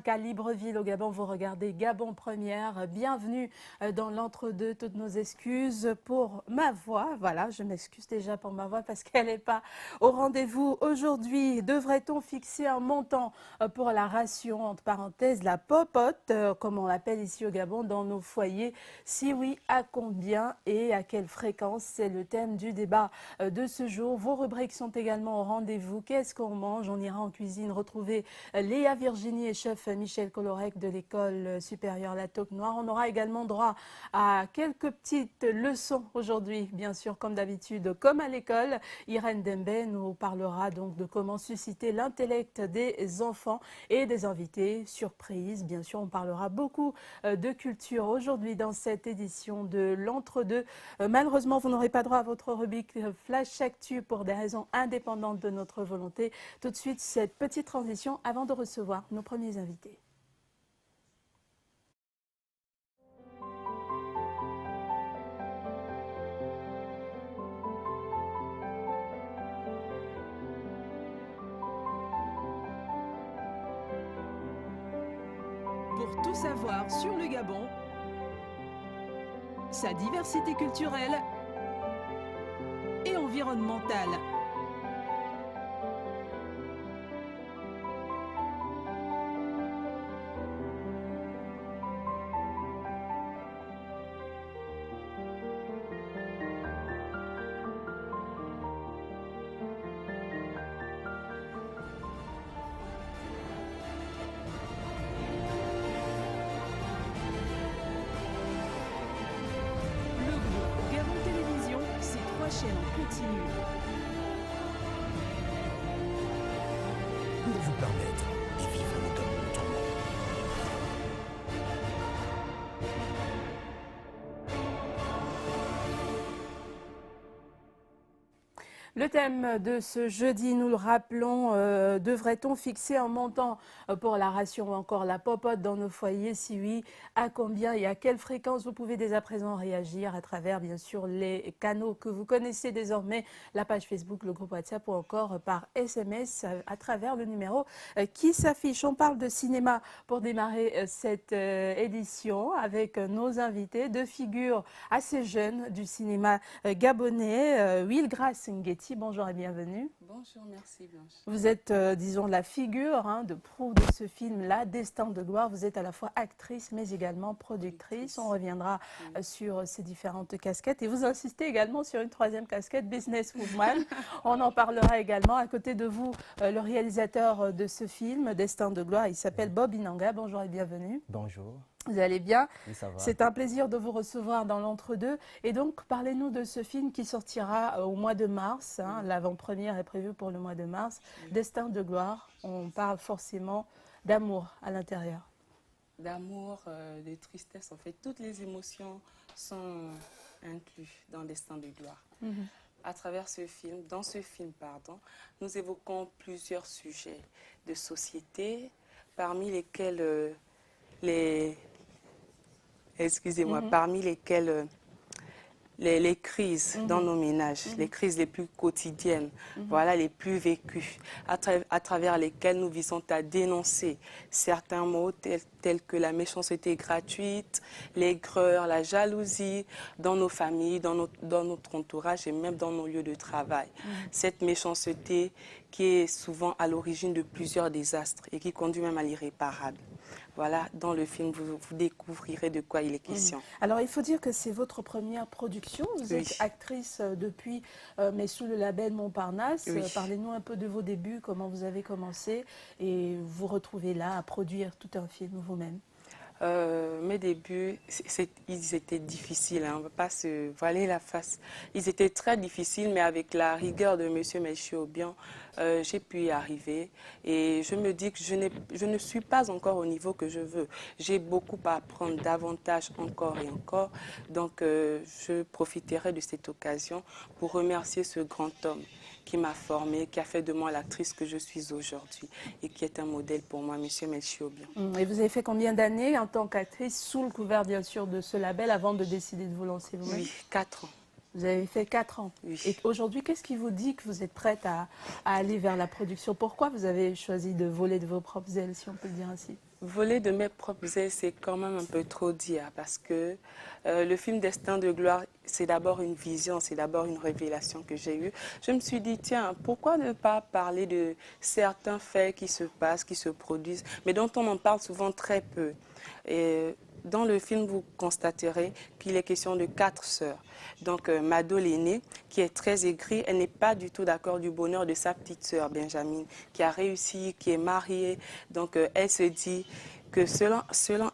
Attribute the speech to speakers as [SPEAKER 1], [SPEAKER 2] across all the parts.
[SPEAKER 1] 5 à Libreville au Gabon. Vous regardez Gabon Première. Bienvenue dans l'entre-deux. Toutes nos excuses pour ma voix. Voilà, je m'excuse déjà pour ma voix parce qu'elle n'est pas au rendez-vous aujourd'hui. Devrait-on fixer un montant pour la ration, entre parenthèses, la popote, comme on l'appelle ici au Gabon, dans nos foyers? Si oui, à combien et à quelle fréquence? C'est le thème du débat de ce jour. Vos rubriques sont également au rendez-vous. Qu'est-ce qu'on mange? On ira en cuisine retrouver Léa Virginie et chef Michel Colorec de l'école supérieure La Toque Noire. On aura également droit à quelques petites leçons aujourd'hui, bien sûr, comme d'habitude, comme à l'école. Irène Dembe nous parlera donc de comment susciter l'intellect des enfants et des invités surprises. Bien sûr, on parlera beaucoup de culture aujourd'hui dans cette édition de l'Entre-deux. Malheureusement, vous n'aurez pas droit à votre rubrique Flash Actu pour des raisons indépendantes de notre volonté. Tout de suite, cette petite transition avant de recevoir nos premiers invités.
[SPEAKER 2] Pour tout savoir sur le Gabon, sa diversité culturelle et environnementale. Chaîne en continu.
[SPEAKER 3] Pour vous permettre de vivre le Gabon autrement.
[SPEAKER 1] Le thème de ce jeudi, nous le rappelons, devrait-on fixer un montant pour la ration ou encore la popote dans nos foyers? Si oui, à combien et à quelle fréquence? Vous pouvez dès à présent réagir à travers, bien sûr, les canaux que vous connaissez désormais, la page Facebook, le groupe WhatsApp ou encore par SMS à travers le numéro qui s'affiche. On parle de cinéma pour démarrer cette édition avec nos invités, deux figures assez jeunes du cinéma gabonais, Wilgras Ngueti. Bonjour et bienvenue.
[SPEAKER 4] Bonjour, merci Blanche.
[SPEAKER 1] Vous êtes, disons, la figure de proue de ce film-là, Destin de gloire. Vous êtes à la fois actrice mais également productrice. On reviendra sur ces différentes casquettes. Et vous insistez également sur une troisième casquette, businesswoman. On en parlera également. À côté de vous, le réalisateur de ce film, Destin de gloire, il s'appelle Bob Inanga. Bonjour et bienvenue.
[SPEAKER 5] Bonjour.
[SPEAKER 1] Vous allez bien?
[SPEAKER 5] Oui, ça va.
[SPEAKER 1] C'est un plaisir de vous recevoir dans l'entre-deux. Et donc, parlez-nous de ce film qui sortira au mois de mars. L'avant-première est prévue pour le mois de mars. Destin de gloire. On parle forcément d'amour à l'intérieur.
[SPEAKER 4] D'amour, de tristesse, en fait, toutes les émotions sont incluses dans Destin de gloire. À travers ce film, nous évoquons plusieurs sujets de société, parmi lesquels les crises dans nos ménages, les crises les plus quotidiennes, voilà, les plus vécues, à travers lesquelles nous visons à dénoncer certains mots tels que la méchanceté gratuite, l'aigreur, la jalousie dans nos familles, dans notre entourage et même dans nos lieux de travail. Cette méchanceté qui est souvent à l'origine de plusieurs désastres et qui conduit même à l'irréparable. Voilà, dans le film, vous découvrirez de quoi il est question.
[SPEAKER 1] Alors, il faut dire que c'est votre première production. Vous êtes actrice depuis, mais sous le label Montparnasse. Parlez-nous un peu de vos débuts, comment vous avez commencé et vous retrouvez là à produire tout un film vous-même.
[SPEAKER 4] Mes débuts, ils étaient difficiles, on ne va pas se voiler la face. Ils étaient très difficiles, mais avec la rigueur de M. Melchior-Obiang, j'ai pu y arriver. Et je me dis que je ne suis pas encore au niveau que je veux. J'ai beaucoup à apprendre, davantage encore et encore. Donc, je profiterai de cette occasion pour remercier ce grand homme qui m'a formée, qui a fait de moi l'actrice que je suis aujourd'hui et qui est un modèle pour moi, M. Melchior-Obiang.
[SPEAKER 1] Et vous avez fait combien d'années en tant qu'actrice sous le couvert, bien sûr, de ce label avant de décider de vous lancer vous-même?
[SPEAKER 4] Oui, 4 ans.
[SPEAKER 1] Vous avez fait 4 ans.
[SPEAKER 4] Oui.
[SPEAKER 1] Et aujourd'hui, qu'est-ce qui vous dit que vous êtes prête à aller vers la production? Pourquoi vous avez choisi de voler de vos propres ailes, si on peut le dire ainsi?
[SPEAKER 4] Voler de mes propres ailes, c'est quand même un peu trop dire parce que le film Destin de gloire, c'est d'abord une vision, c'est d'abord une révélation que j'ai eue. Je me suis dit, tiens, pourquoi ne pas parler de certains faits qui se passent, qui se produisent, mais dont on en parle souvent très peu. Et dans le film, vous constaterez qu'il est question de 4 sœurs. Donc, Mado l'aînée, qui est très aigrie, elle n'est pas du tout d'accord du bonheur de sa petite sœur, Benjamin, qui a réussi, qui est mariée. Donc, elle se dit que selon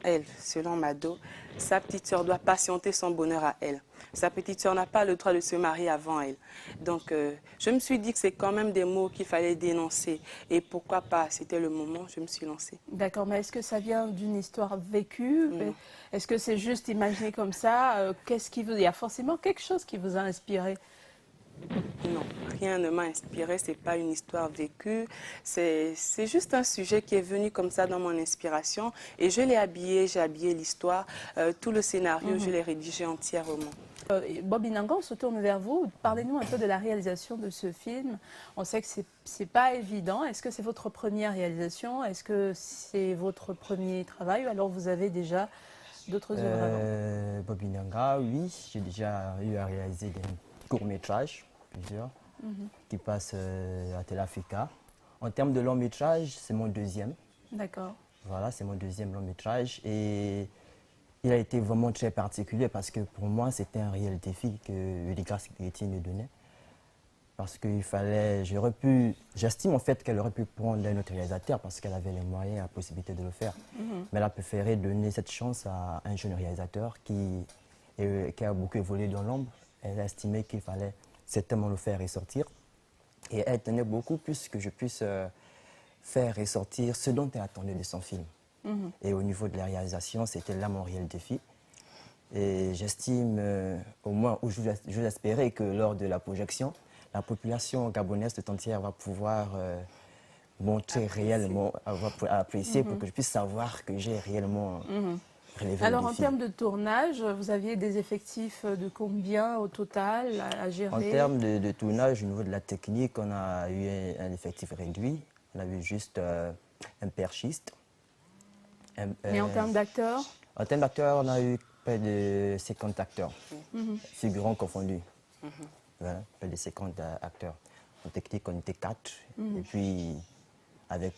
[SPEAKER 4] elle, selon Mado, sa petite sœur doit patienter son bonheur à elle. Sa petite sœur n'a pas le droit de se marier avant elle. Donc, je me suis dit que c'est quand même des mots qu'il fallait dénoncer. Et pourquoi pas, c'était le moment, je me suis lancée.
[SPEAKER 1] D'accord, mais est-ce que ça vient d'une histoire vécue?
[SPEAKER 4] Non.
[SPEAKER 1] Est-ce que c'est juste imaginé comme ça? Il y a forcément quelque chose qui vous a inspiré?
[SPEAKER 4] Non, rien ne m'a inspiré, c'est pas une histoire vécue, c'est juste un sujet qui est venu comme ça dans mon inspiration et je l'ai habillé, j'ai habillé l'histoire, tout le scénario, je l'ai rédigé entièrement.
[SPEAKER 1] Bob Inanga, on se tourne vers vous. Parlez-nous un peu de la réalisation de ce film. On sait que c'est pas évident. Est-ce que c'est votre première réalisation? Est-ce que c'est votre premier travail ou alors vous avez déjà d'autres œuvres avant?
[SPEAKER 5] Bob Inanga, oui, j'ai déjà eu à réaliser des courts-métrages, plusieurs, qui passent à Tel Africa. En termes de long-métrage, c'est mon deuxième.
[SPEAKER 1] D'accord.
[SPEAKER 5] Voilà, c'est mon deuxième long-métrage et il a été vraiment très particulier parce que pour moi, c'était un réel défi que Ulrika Sigeti me donnait. Parce qu'il fallait, j'estime en fait qu'elle aurait pu prendre un autre réalisateur parce qu'elle avait les moyens et la possibilité de le faire. Mais elle a préféré donner cette chance à un jeune réalisateur qui a beaucoup évolué dans l'ombre. Elle a estimé qu'il fallait certainement le faire ressortir. Et elle tenait beaucoup plus que je puisse faire ressortir ce dont elle attendait de son film. Et au niveau de la réalisation, c'était là mon réel défi. Et j'estime, au moins, ou je l'espérais que lors de la projection, la population gabonaise tout entière va pouvoir montrer réellement, apprécier pour que je puisse savoir que j'ai réellement relevé
[SPEAKER 1] Alors
[SPEAKER 5] le
[SPEAKER 1] en
[SPEAKER 5] défi.
[SPEAKER 1] termes de tournage, vous aviez des effectifs de combien au total à
[SPEAKER 5] En
[SPEAKER 1] gérer?
[SPEAKER 5] termes de tournage, au niveau de la technique, on a eu un effectif réduit. On a eu juste un perchiste.
[SPEAKER 1] Et en termes d'acteurs?
[SPEAKER 5] En termes d'acteurs, on a eu près de 50 acteurs, figurants confondus. Voilà, près de 50 acteurs. En technique, on était 4. Et puis, avec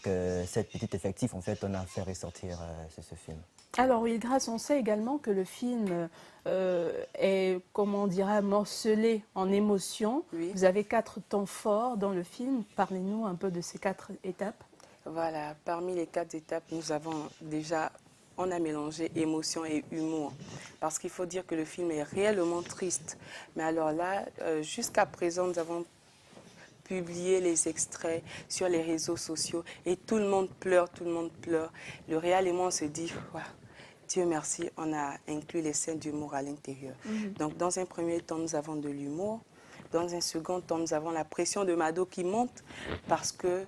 [SPEAKER 5] cet petit effectif, en fait, on a fait ressortir ce film.
[SPEAKER 1] Alors oui, grâce, on sait également que le film est, comment on dirait, morcelé en émotions.
[SPEAKER 4] Oui.
[SPEAKER 1] Vous avez 4 temps forts dans le film. Parlez-nous un peu de ces 4 étapes.
[SPEAKER 4] Voilà, parmi les 4 étapes, on a mélangé émotion et humour. Parce qu'il faut dire que le film est réellement triste. Mais alors là, jusqu'à présent, nous avons publié les extraits sur les réseaux sociaux et tout le monde pleure, tout le monde pleure. Le réal et moi, on se dit, ouais, Dieu merci, on a inclus les scènes d'humour à l'intérieur. Donc, dans un premier temps, nous avons de l'humour. Dans un second temps, nous avons la pression de Mado qui monte parce que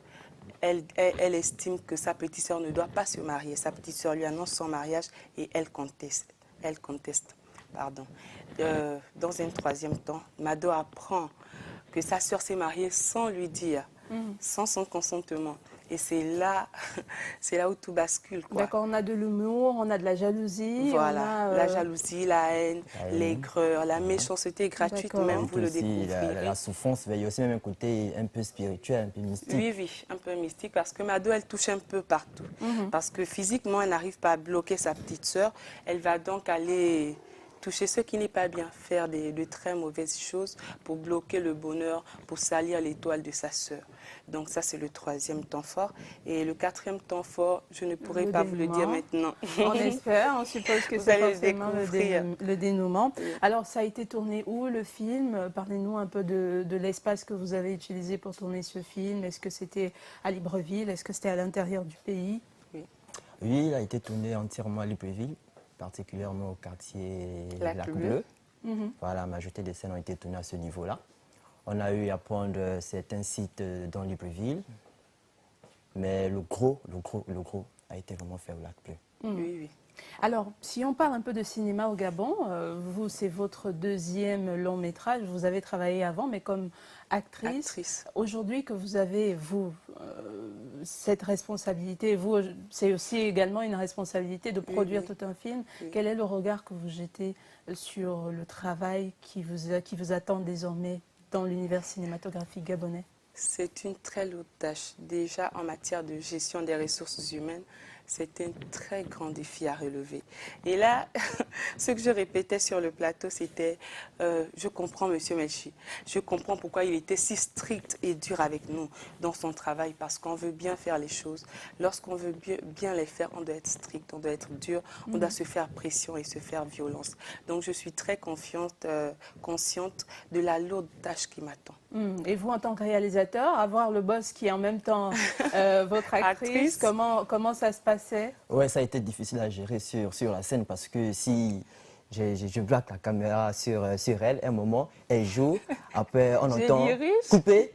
[SPEAKER 4] elle estime que sa petite sœur ne doit pas se marier. Sa petite sœur lui annonce son mariage et elle conteste. Pardon. Dans un troisième temps, Mado apprend que sa sœur s'est mariée sans lui dire, sans son consentement. Et c'est là où tout bascule, quoi.
[SPEAKER 1] D'accord, on a de l'humour, on a de la jalousie.
[SPEAKER 4] Voilà,
[SPEAKER 1] on a,
[SPEAKER 4] la jalousie, la haine,
[SPEAKER 5] La haine.
[SPEAKER 4] l'aigreur, la méchanceté gratuite,
[SPEAKER 1] D'accord.
[SPEAKER 4] même vous le
[SPEAKER 5] Aussi,
[SPEAKER 4] découvrirez.
[SPEAKER 5] la souffrance, il y a aussi même un côté un peu spirituel, un peu mystique.
[SPEAKER 4] Oui, oui, un peu mystique parce que Mado, elle touche un peu partout. Parce que physiquement, elle n'arrive pas à bloquer sa petite sœur. Elle va donc aller toucher ce qui n'est pas bien, faire de très mauvaises choses pour bloquer le bonheur, pour salir l'étoile de sa sœur. Donc ça, c'est le troisième temps fort. Et le quatrième temps fort, je ne pourrais
[SPEAKER 1] Le
[SPEAKER 4] pas vous le dire
[SPEAKER 1] dénouement.
[SPEAKER 4] maintenant.
[SPEAKER 1] On espère, on suppose que
[SPEAKER 4] Vous
[SPEAKER 1] c'est
[SPEAKER 4] allez le
[SPEAKER 1] forcément
[SPEAKER 4] découvrir.
[SPEAKER 1] le dénouement.
[SPEAKER 4] Oui.
[SPEAKER 1] Alors, ça a été tourné où, le film? Parlez-nous un peu de l'espace que vous avez utilisé pour tourner ce film. Est-ce que c'était à Libreville? Est-ce que c'était à l'intérieur du pays?
[SPEAKER 5] Oui, il a été tourné entièrement à Libreville, particulièrement au quartier
[SPEAKER 4] Lac
[SPEAKER 5] Lac
[SPEAKER 4] Bleu.
[SPEAKER 5] Bleu. Voilà, la majorité des scènes ont été tournées à ce niveau-là. On a eu à prendre certains sites dans Libreville, mais le gros a a été vraiment fait au Lac Bleu.
[SPEAKER 4] Oui, oui.
[SPEAKER 1] Alors, si on parle un peu de cinéma au Gabon, vous, c'est votre deuxième long métrage. Vous avez travaillé avant, mais comme actrice.
[SPEAKER 4] Actrice.
[SPEAKER 1] Aujourd'hui que vous avez, vous, cette responsabilité, vous, c'est aussi également une responsabilité de produire
[SPEAKER 4] oui.
[SPEAKER 1] tout un film.
[SPEAKER 4] Oui.
[SPEAKER 1] Quel est le regard que vous jetez sur le travail qui vous attend désormais dans l'univers cinématographique gabonais?
[SPEAKER 4] C'est une très lourde tâche. Déjà, en matière de gestion des ressources humaines, c'est un très grand défi à relever. Et là, ce que je répétais sur le plateau, c'était je comprends M. Melchi. Je comprends pourquoi il était si strict et dur avec nous dans son travail, parce qu'on veut bien faire les choses. Lorsqu'on veut bien les faire, on doit être strict, on doit être dur, on doit se faire pression et se faire violence. Donc, je suis très consciente de la lourde tâche qui m'attend.
[SPEAKER 1] Et vous, en tant que réalisateur, avoir le boss qui est en même temps votre actrice, comment ça se passait?
[SPEAKER 5] Ouais, ça a été difficile à gérer sur la scène parce que si je bloque la caméra sur elle, à un moment, elle joue, après on
[SPEAKER 1] J'ai
[SPEAKER 5] entend
[SPEAKER 1] dit riche.
[SPEAKER 5] couper,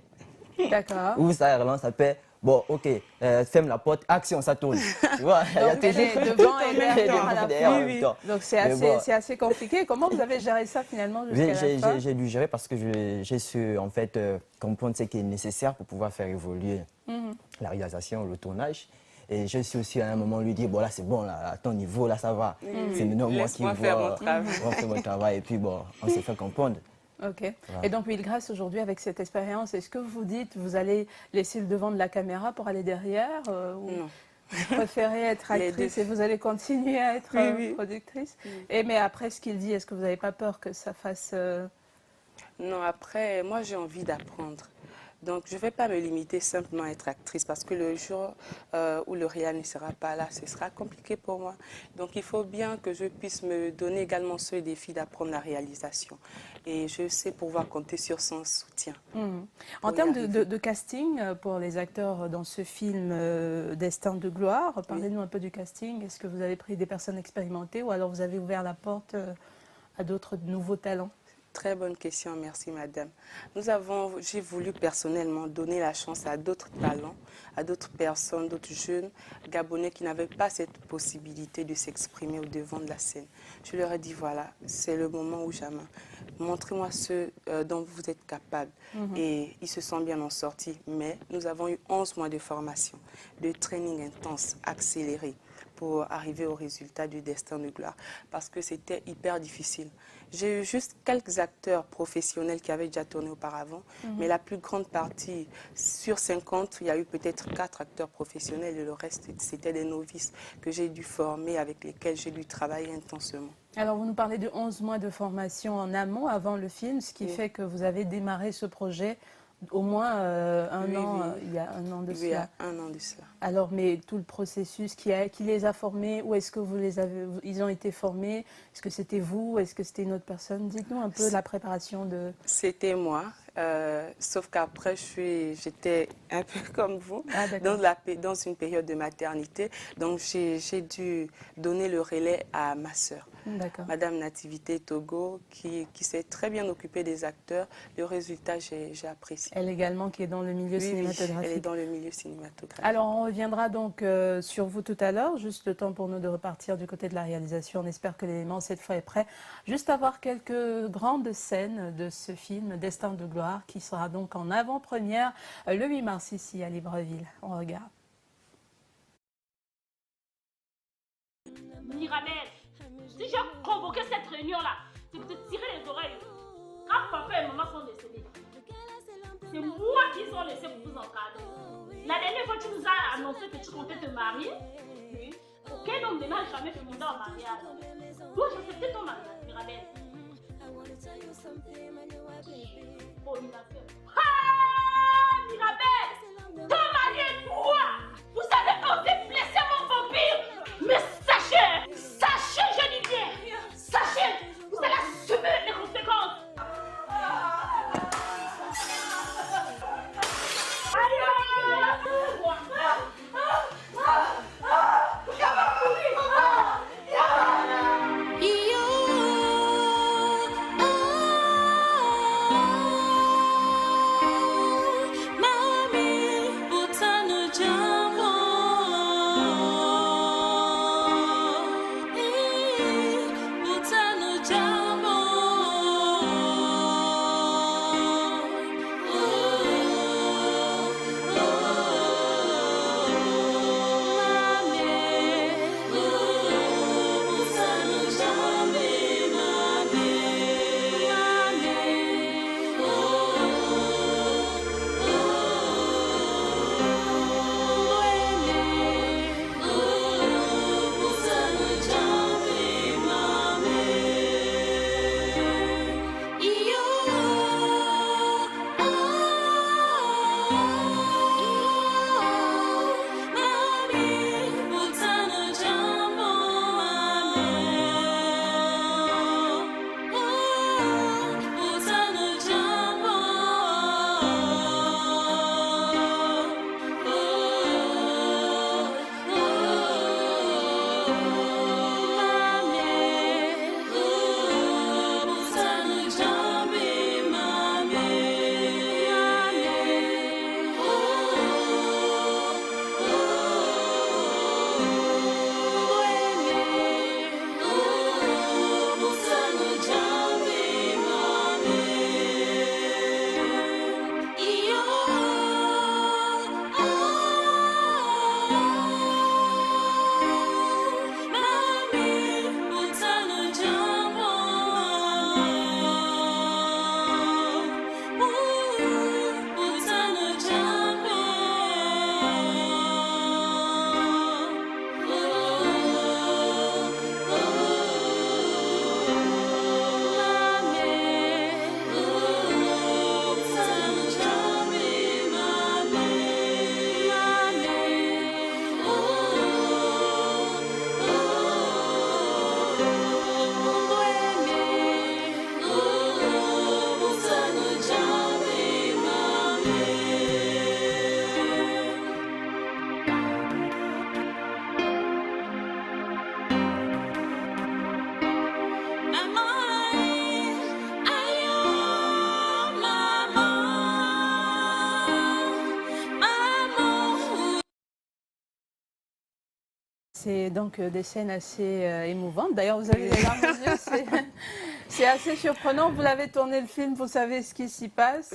[SPEAKER 1] D'accord.
[SPEAKER 5] ou ça relance, après, bon, ok, ferme la porte, action, ça tourne. Tu vois, il y a
[SPEAKER 1] Donc, elle est
[SPEAKER 5] toujours
[SPEAKER 1] devant et
[SPEAKER 5] elle est
[SPEAKER 1] derrière à la
[SPEAKER 5] derrière
[SPEAKER 1] fois.
[SPEAKER 5] en même temps.
[SPEAKER 1] Donc, c'est
[SPEAKER 5] Mais bon,
[SPEAKER 1] assez compliqué. Comment vous avez géré ça finalement jusqu'à la fin?
[SPEAKER 5] j'ai dû gérer parce que j'ai su en fait comprendre ce qui est nécessaire pour pouvoir faire évoluer la réalisation, le tournage. Et je suis aussi à un moment lui dire, bon là c'est bon, là, à ton niveau, là ça va. C'est maintenant moi qui
[SPEAKER 4] Laisse-moi faire mon travail.
[SPEAKER 5] on fait mon travail et puis bon, on s'est fait comprendre.
[SPEAKER 1] Ok.
[SPEAKER 5] Voilà.
[SPEAKER 1] Et donc, Wilgrâce, aujourd'hui, avec cette expérience, est-ce que vous dites, vous allez laisser le devant de la caméra pour aller derrière ou
[SPEAKER 4] Non.
[SPEAKER 1] vous préférez être
[SPEAKER 4] Les
[SPEAKER 1] actrice
[SPEAKER 4] deux.
[SPEAKER 1] et vous allez continuer à être
[SPEAKER 4] Oui.
[SPEAKER 1] productrice?
[SPEAKER 4] Oui.
[SPEAKER 1] Et mais après ce qu'il dit, est-ce que vous n'avez pas peur que ça fasse...
[SPEAKER 4] Non, après, moi j'ai envie d'apprendre. Donc je ne vais pas me limiter simplement à être actrice parce que le jour où le réal ne sera pas là, ce sera compliqué pour moi. Donc il faut bien que je puisse me donner également ce défi d'apprendre la réalisation. Et je sais pouvoir compter sur son soutien.
[SPEAKER 1] En
[SPEAKER 4] Pour y
[SPEAKER 1] termes
[SPEAKER 4] arriver.
[SPEAKER 1] de casting pour les acteurs dans ce film Destin de gloire, parlez-nous un peu du casting. Est-ce que vous avez pris des personnes expérimentées ou alors vous avez ouvert la porte à d'autres nouveaux talents?
[SPEAKER 4] Très bonne question, merci madame. J'ai voulu personnellement donner la chance à d'autres talents, à d'autres personnes, d'autres jeunes Gabonais qui n'avaient pas cette possibilité de s'exprimer au devant de la scène. Je leur ai dit voilà, c'est le moment ou jamais. Montrez-moi ce dont vous êtes capable. Et ils se sont bien en sortis. Mais nous avons eu 11 mois de formation, de training intense, accéléré, pour arriver au résultat du Destin de gloire. Parce que c'était hyper difficile. J'ai eu juste quelques acteurs professionnels qui avaient déjà tourné auparavant, mais la plus grande partie, sur 50, il y a eu peut-être 4 acteurs professionnels et le reste, c'était des novices que j'ai dû former, avec lesquels j'ai dû travailler intensément.
[SPEAKER 1] Alors, vous nous parlez de 11 mois de formation en amont avant le film, ce qui fait que vous avez démarré ce projet au moins un an, il y a un an de
[SPEAKER 4] Oui, il y
[SPEAKER 1] cela.
[SPEAKER 4] a un an de cela.
[SPEAKER 1] Alors, mais tout le processus, qui les a formés, où est-ce que ils ont été formés? Est-ce que c'était vous? Est-ce que c'était une autre personne? Dites-nous un peu la préparation de...
[SPEAKER 4] C'était moi, sauf qu'après, j'étais un peu comme vous,
[SPEAKER 1] Ah, d'accord.
[SPEAKER 4] dans une période de maternité. Donc, j'ai dû donner le relais à ma sœur,
[SPEAKER 1] D'accord.
[SPEAKER 4] Madame Nativité Togo, qui s'est très bien occupée des acteurs. Le résultat, j'ai apprécié.
[SPEAKER 1] Elle également, qui est dans le milieu
[SPEAKER 4] Oui,
[SPEAKER 1] cinématographique.
[SPEAKER 4] elle est dans le milieu cinématographique.
[SPEAKER 1] Alors, on reviendra donc sur vous tout à l'heure. Juste le temps pour nous de repartir du côté de la réalisation. On espère que l'élément, cette fois, est prêt. Juste à voir quelques grandes scènes de ce film, Destin de gloire, qui sera donc en avant-première le 8 mars ici à Libreville. On regarde.
[SPEAKER 6] Mirabel, si j'ai convoqué cette réunion-là, c'est pour te tirer les oreilles. Quand papa et maman sont décédés, c'est moi qui les ont laissés pour vous encadrer. La dernière fois, tu nous as annoncé que tu comptais te marier. Oui. Aucun homme ne m'a jamais demandé en mariage. Toi, j'acceptais ton mariage, Mirabel. Oh, Mirabel. Ah, Mirabel! Ton mari est toi! Vous avez osé blesser mon vampire! Mais sachez, je dis bien, sachez, vous allez assumer les conséquences!
[SPEAKER 7] Mami, utano jam.
[SPEAKER 1] c'est donc des scènes assez émouvantes. D'ailleurs, vous avez les larmes aux yeux, c'est assez surprenant. Vous l'avez tourné le film, vous savez ce qui s'y passe.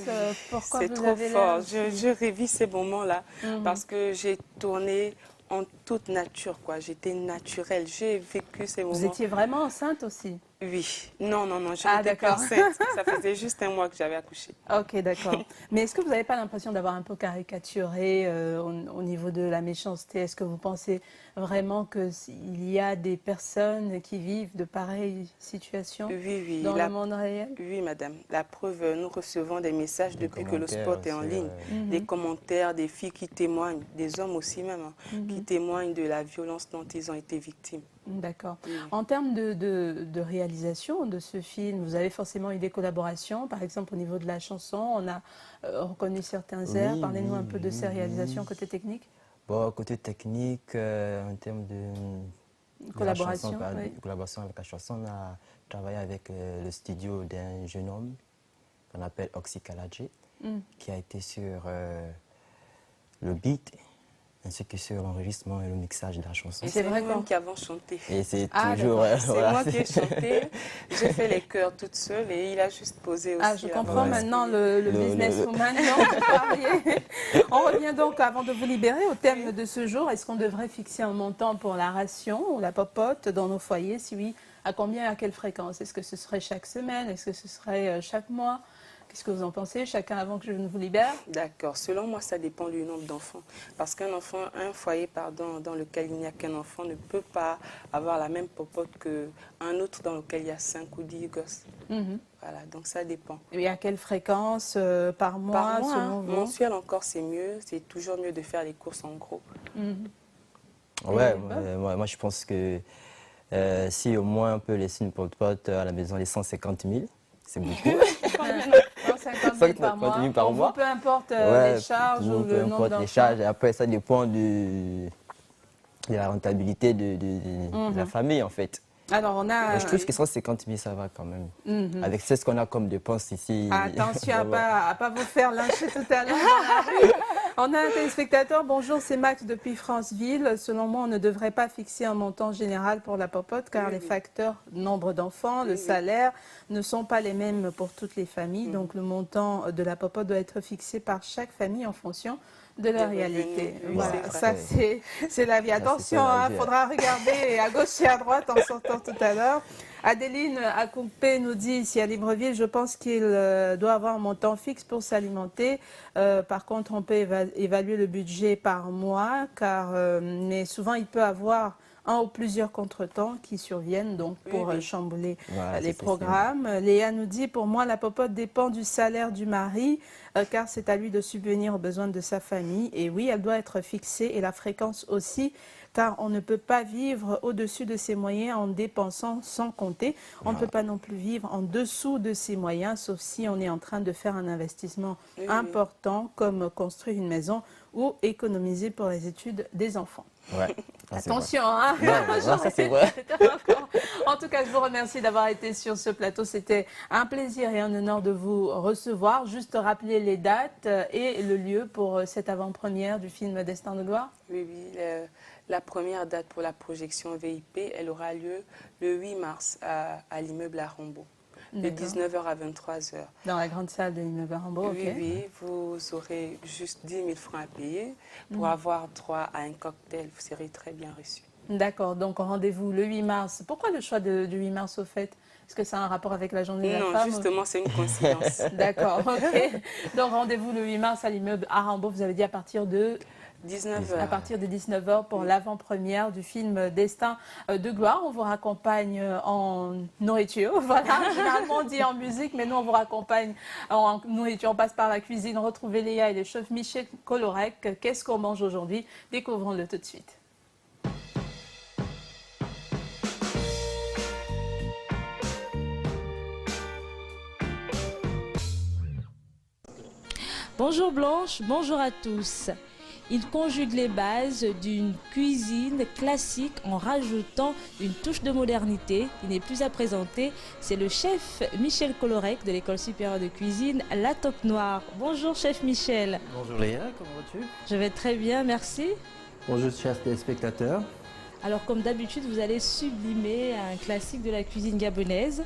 [SPEAKER 1] Pourquoi
[SPEAKER 4] C'est
[SPEAKER 1] vous
[SPEAKER 4] trop
[SPEAKER 1] avez
[SPEAKER 4] fort.
[SPEAKER 1] l'air-
[SPEAKER 4] Je revis ces moments-là parce que j'ai tourné en toute nature, quoi. J'étais naturelle. J'ai vécu ces moments.
[SPEAKER 1] Vous étiez vraiment enceinte aussi?
[SPEAKER 4] Oui. Non, je
[SPEAKER 1] Ah,
[SPEAKER 4] n'étais pas
[SPEAKER 1] d'accord.
[SPEAKER 4] enceinte. Ça faisait juste un mois que j'avais accouché.
[SPEAKER 1] Ok, d'accord. Mais est-ce que vous n'avez pas l'impression d'avoir un peu caricaturé au niveau de la méchanceté? Est-ce que vous pensez vraiment qu'il y a des personnes qui vivent de pareilles situations
[SPEAKER 4] Oui.
[SPEAKER 1] dans le monde réel?
[SPEAKER 4] Oui, madame. La preuve, nous recevons des messages
[SPEAKER 5] Des
[SPEAKER 4] depuis que le
[SPEAKER 5] commentaires
[SPEAKER 4] sport est en
[SPEAKER 5] aussi,
[SPEAKER 4] ligne.
[SPEAKER 5] ouais.
[SPEAKER 4] Des commentaires, des filles qui témoignent, des hommes aussi même, qui témoignent de la violence dont ils ont été victimes.
[SPEAKER 1] D'accord.
[SPEAKER 4] Oui.
[SPEAKER 1] En termes de réalisation de ce film, vous avez forcément eu des collaborations. Par exemple, au niveau de la chanson, on a reconnu certains airs.
[SPEAKER 5] Oui,
[SPEAKER 1] Parlez-nous un
[SPEAKER 5] oui,
[SPEAKER 1] peu de ces
[SPEAKER 5] oui,
[SPEAKER 1] réalisations
[SPEAKER 5] oui.
[SPEAKER 1] côté technique.
[SPEAKER 5] Bon, côté technique, en termes de
[SPEAKER 1] Collaboration,
[SPEAKER 5] la chanson,
[SPEAKER 1] oui.
[SPEAKER 5] collaboration avec la chanson, on a travaillé avec le studio d'un jeune homme qu'on appelle Oxy Kaladji, qui a été sur le beat, ainsi que sur l'enregistrement et le mixage de la chanson.
[SPEAKER 4] Et
[SPEAKER 1] C'est
[SPEAKER 4] c'est
[SPEAKER 1] vrai
[SPEAKER 4] nous-mêmes
[SPEAKER 1] qu'on-
[SPEAKER 4] qui avons chanté.
[SPEAKER 5] Et c'est
[SPEAKER 1] Ah,
[SPEAKER 5] toujours...
[SPEAKER 1] d'accord.
[SPEAKER 4] C'est
[SPEAKER 5] voilà,
[SPEAKER 4] moi qui ai chanté, j'ai fait les chœurs toute seule et il a juste posé aussi.
[SPEAKER 1] Ah, je
[SPEAKER 4] la
[SPEAKER 1] comprends
[SPEAKER 4] voix.
[SPEAKER 1] maintenant le businesswoman dont vous parliez. On revient donc, avant de vous libérer, au thème de ce jour. Est-ce qu'on devrait fixer un montant pour la ration ou la popote dans nos foyers? Si oui, à combien et à quelle fréquence? Est-ce que ce serait chaque semaine? Est-ce que ce serait chaque mois? Qu'est-ce que vous en pensez, chacun, avant que je ne vous libère?
[SPEAKER 4] D'accord. Selon moi, ça dépend du nombre d'enfants. Parce qu'un enfant, un foyer, dans lequel il n'y a qu'un enfant ne peut pas avoir la même popote qu'un autre dans lequel il y a 5 ou 10 gosses. Voilà, donc ça dépend.
[SPEAKER 1] Et à quelle fréquence par mois,
[SPEAKER 4] Par mois,
[SPEAKER 1] selon vous?
[SPEAKER 4] mensuel encore, c'est mieux. C'est toujours mieux de faire les courses en gros.
[SPEAKER 5] Ouais,
[SPEAKER 1] Et
[SPEAKER 5] moi je pense que si au moins on peut laisser une pote à la maison les 150 000, c'est beaucoup.
[SPEAKER 1] 150 000 par mois.
[SPEAKER 5] 150 000 par
[SPEAKER 1] Pour
[SPEAKER 5] mois.
[SPEAKER 1] vous, peu importe
[SPEAKER 5] Ouais,
[SPEAKER 1] les charges
[SPEAKER 5] nous,
[SPEAKER 1] ou
[SPEAKER 5] peu
[SPEAKER 1] le nombre
[SPEAKER 5] importe
[SPEAKER 1] d'enfants.
[SPEAKER 5] les charges. Et après, ça dépend de la rentabilité de la famille, en fait.
[SPEAKER 1] Alors, on a...
[SPEAKER 5] Mais je trouve que 150 000, ça va quand même. Avec ce qu'on a comme dépenses ici.
[SPEAKER 1] Attention à
[SPEAKER 5] vraiment.
[SPEAKER 1] pas vous faire lyncher tout à l'heure dans la rue. On a un téléspectateur. Bonjour, c'est Max depuis Franceville. Selon moi, on ne devrait pas fixer un montant général pour la popote car les facteurs, nombre d'enfants, le salaire, ne sont pas les mêmes pour toutes les familles. Donc, le montant de la popote doit être fixé par chaque famille en fonction de la
[SPEAKER 4] Des
[SPEAKER 1] réalité.
[SPEAKER 4] revenus, oui,
[SPEAKER 1] Voilà,
[SPEAKER 4] c'est
[SPEAKER 1] ça
[SPEAKER 5] vrai.
[SPEAKER 1] c'est la vie.
[SPEAKER 5] Ça,
[SPEAKER 1] Attention,
[SPEAKER 5] c'est la
[SPEAKER 1] il
[SPEAKER 5] vie.
[SPEAKER 1] faudra regarder à gauche et à droite en sortant tout à l'heure. Adeline Akoupé nous dit ici à Libreville, je pense qu'il doit avoir un montant fixe pour s'alimenter. Par contre, on peut évaluer le budget par mois, mais souvent il peut avoir un ou plusieurs contretemps qui surviennent donc pour chambouler
[SPEAKER 5] Voilà,
[SPEAKER 1] les
[SPEAKER 5] c'est
[SPEAKER 1] programmes. Léa nous dit, pour moi, la popote dépend du salaire du mari, car c'est à lui de subvenir aux besoins de sa famille. Et oui, elle doit être fixée et la fréquence aussi, car on ne peut pas vivre au-dessus de ses moyens en dépensant sans compter. On ne peut pas non plus vivre en dessous de ses moyens, sauf si on est en train de faire un investissement important, comme construire une maison ou économiser pour les études des enfants.
[SPEAKER 5] Ouais. Ah, c'est
[SPEAKER 1] Attention, hein.
[SPEAKER 5] Non, mais ça, c'est vrai.
[SPEAKER 1] En tout cas, je vous remercie d'avoir été sur ce plateau. C'était un plaisir et un honneur de vous recevoir. Juste rappeler les dates et le lieu pour cette avant-première du film Destin de gloire.
[SPEAKER 4] Oui. La première date pour la projection VIP, elle aura lieu le 8 mars à l'immeuble Arambo, de 19h à 23h.
[SPEAKER 1] Dans la grande salle de l'immeuble Arambo, ok.
[SPEAKER 4] Oui, vous aurez juste 10 000 francs à payer pour avoir droit à un cocktail. Vous serez très bien reçu.
[SPEAKER 1] D'accord, donc rendez-vous le 8 mars. Pourquoi le choix du 8 mars au fait? Est-ce que ça a un rapport avec la journée de la
[SPEAKER 4] Non,
[SPEAKER 1] femme?
[SPEAKER 4] justement, c'est une coïncidence.
[SPEAKER 1] D'accord, ok. Donc rendez-vous le 8 mars à l'immeuble Arambo, vous avez dit à partir de
[SPEAKER 4] 19h.
[SPEAKER 1] À partir de 19h pour l'avant-première du film Destin de gloire. On vous raccompagne en nourriture. Voilà, généralement on dit en musique, mais nous on vous raccompagne en nourriture. On passe par la cuisine. Retrouvez Léa et le chef Michel Colorec. Qu'est-ce qu'on mange aujourd'hui? Découvrons-le tout de suite.
[SPEAKER 7] Bonjour Blanche, bonjour à tous. Il conjugue les bases d'une cuisine classique en rajoutant une touche de modernité. Il n'est plus à présenter, c'est le chef Michel Colorec de l'école supérieure de cuisine La Toque Noire. Bonjour chef Michel.
[SPEAKER 8] Bonjour Léa, comment vas-tu?
[SPEAKER 7] Je vais très bien, merci.
[SPEAKER 8] Bonjour chers téléspectateurs.
[SPEAKER 7] Alors comme d'habitude, vous allez sublimer un classique de la cuisine gabonaise.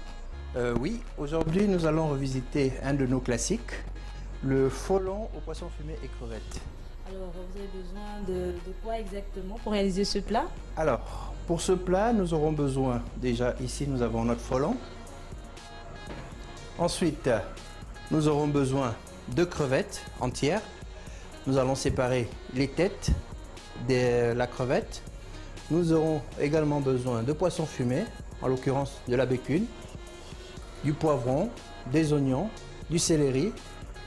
[SPEAKER 8] Oui, aujourd'hui nous allons revisiter un de nos classiques, le folon au poisson fumé et crevettes.
[SPEAKER 7] Alors vous avez besoin de quoi exactement pour réaliser ce plat?
[SPEAKER 8] Alors, pour ce plat, nous aurons besoin, déjà ici nous avons notre folon. Ensuite, nous aurons besoin de crevettes entières. Nous allons séparer les têtes de la crevette. Nous aurons également besoin de poisson fumé, en l'occurrence de la bécune, du poivron, des oignons, du céleri,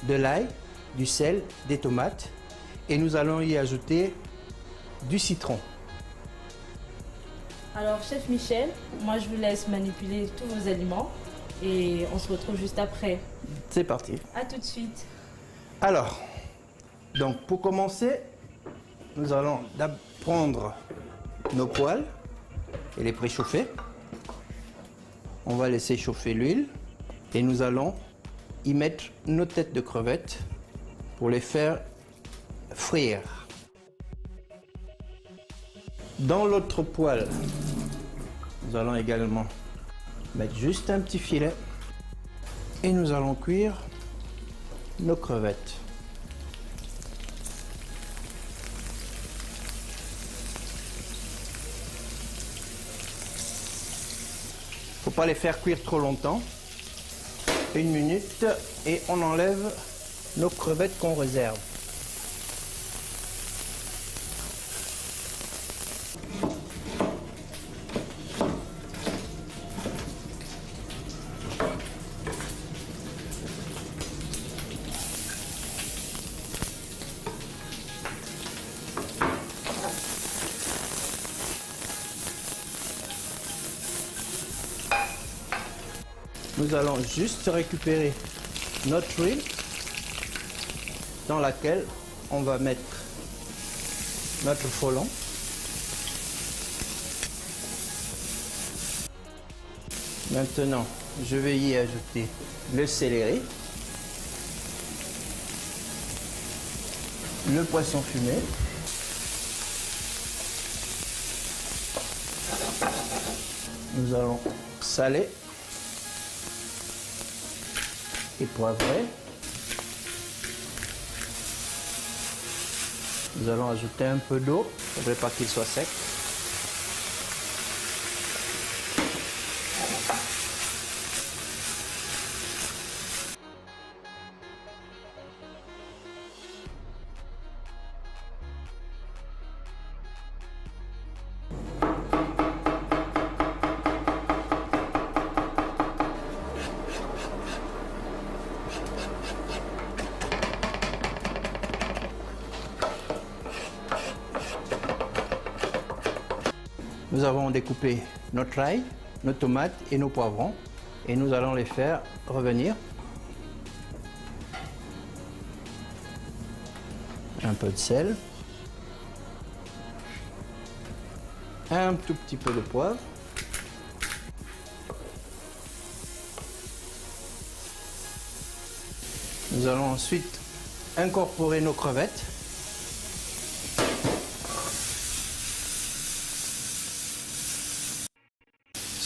[SPEAKER 8] de l'ail, du sel, des tomates. Et nous allons y ajouter du citron.
[SPEAKER 7] Alors chef Michel, moi je vous laisse manipuler tous vos aliments et on se retrouve juste après.
[SPEAKER 8] C'est parti.
[SPEAKER 7] À tout de suite.
[SPEAKER 8] Alors, donc pour commencer, nous allons prendre nos poêles et les préchauffer. On va laisser chauffer l'huile et nous allons y mettre nos têtes de crevettes pour les faire frire. Dans l'autre poêle, nous allons également mettre juste un petit filet et nous allons cuire nos crevettes. Faut pas les faire cuire trop longtemps. 1 minute et on enlève nos crevettes qu'on réserve. Nous allons juste récupérer notre huile dans laquelle on va mettre notre folon. Maintenant, je vais y ajouter le céleri, le poisson fumé, nous allons saler et poivrer. Nous allons ajouter un peu d'eau, il ne faudrait pas qu'il soit sec. Nous avons découpé notre ail, nos tomates et nos poivrons et nous allons les faire revenir. Un peu de sel, un tout petit peu de poivre, nous allons ensuite incorporer nos crevettes.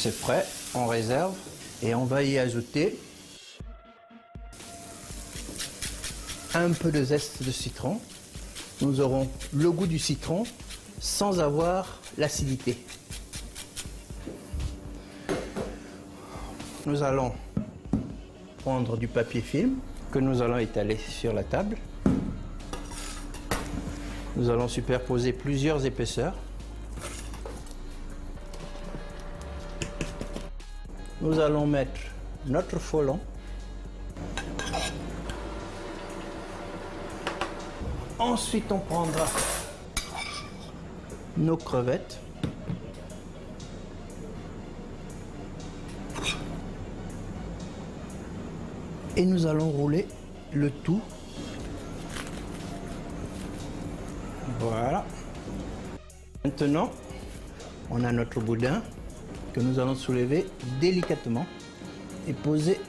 [SPEAKER 8] C'est prêt, on réserve et on va y ajouter un peu de zeste de citron. Nous aurons le goût du citron sans avoir l'acidité. Nous allons prendre du papier film que nous allons étaler sur la table. Nous allons superposer plusieurs épaisseurs. Nous allons mettre notre folon. Ensuite, on prendra nos crevettes. Et nous allons rouler le tout. Voilà. Maintenant, on a notre boudin que nous allons soulever délicatement et poser.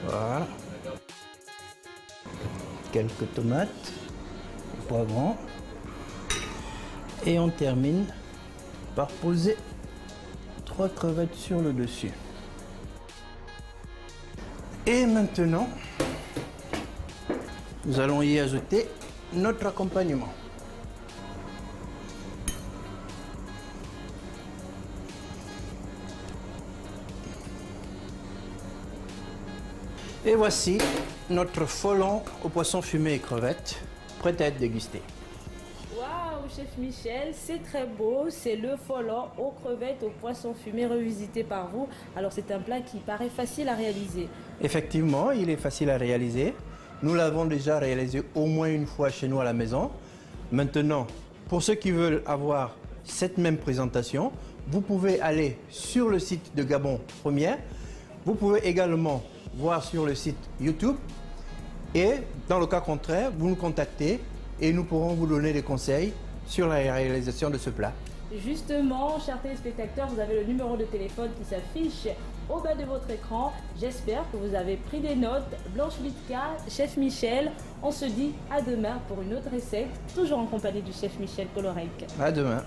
[SPEAKER 8] Voilà. Quelques tomates, poivrons. Et on termine par poser 3 crevettes sur le dessus. Et maintenant, nous allons y ajouter notre accompagnement. Et voici notre folon au poisson fumé et crevettes, prêt à être dégusté.
[SPEAKER 7] Waouh, chef Michel, c'est très beau. C'est le folon aux crevettes, au poisson fumé revisité par vous. Alors c'est un plat qui paraît facile à réaliser.
[SPEAKER 8] Effectivement, il est facile à réaliser. Nous l'avons déjà réalisé au moins une fois chez nous à la maison. Maintenant, pour ceux qui veulent avoir cette même présentation, vous pouvez aller sur le site de Gabon Première. Vous pouvez également voir sur le site YouTube. Et dans le cas contraire, vous nous contactez et nous pourrons vous donner des conseils sur la réalisation de ce plat.
[SPEAKER 7] Justement, chers téléspectateurs, vous avez le numéro de téléphone qui s'affiche au bas de votre écran. J'espère que vous avez pris des notes. Blanche Litka, chef Michel, on se dit à demain pour une autre recette, toujours en compagnie du chef Michel Colorec.
[SPEAKER 8] À demain.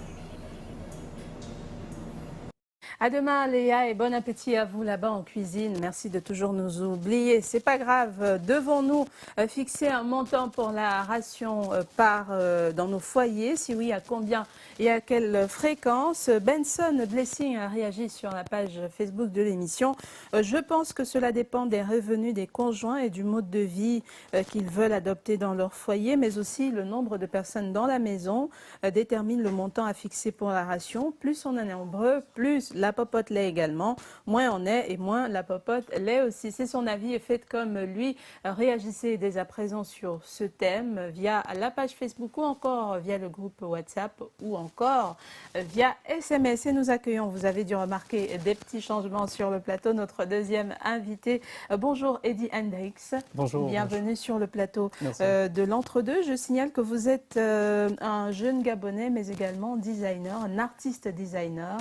[SPEAKER 1] À demain, Léa, et bon appétit à vous là-bas en cuisine. Merci de toujours nous oublier. C'est pas grave. Devons-nous fixer un montant pour la ration dans nos foyers? Si oui, à combien et à quelle fréquence? Benson Blessing a réagi sur la page Facebook de l'émission. Je pense que cela dépend des revenus des conjoints et du mode de vie qu'ils veulent adopter dans leur foyer, mais aussi le nombre de personnes dans la maison détermine le montant à fixer pour la ration. Plus on en est nombreux, plus la popote l'est également, moins on est et moins la popote l'est aussi. C'est son avis et faites comme lui. Réagissez dès à présent sur ce thème via la page Facebook ou encore via le groupe WhatsApp ou encore via SMS. Et nous accueillons, vous avez dû remarquer des petits changements sur le plateau, notre deuxième invité. Bonjour Eddie Hendricks.
[SPEAKER 9] Bonjour.
[SPEAKER 1] Bienvenue sur le plateau de l'Entre-deux. Je signale que vous êtes un jeune Gabonais mais également designer, un artiste designer.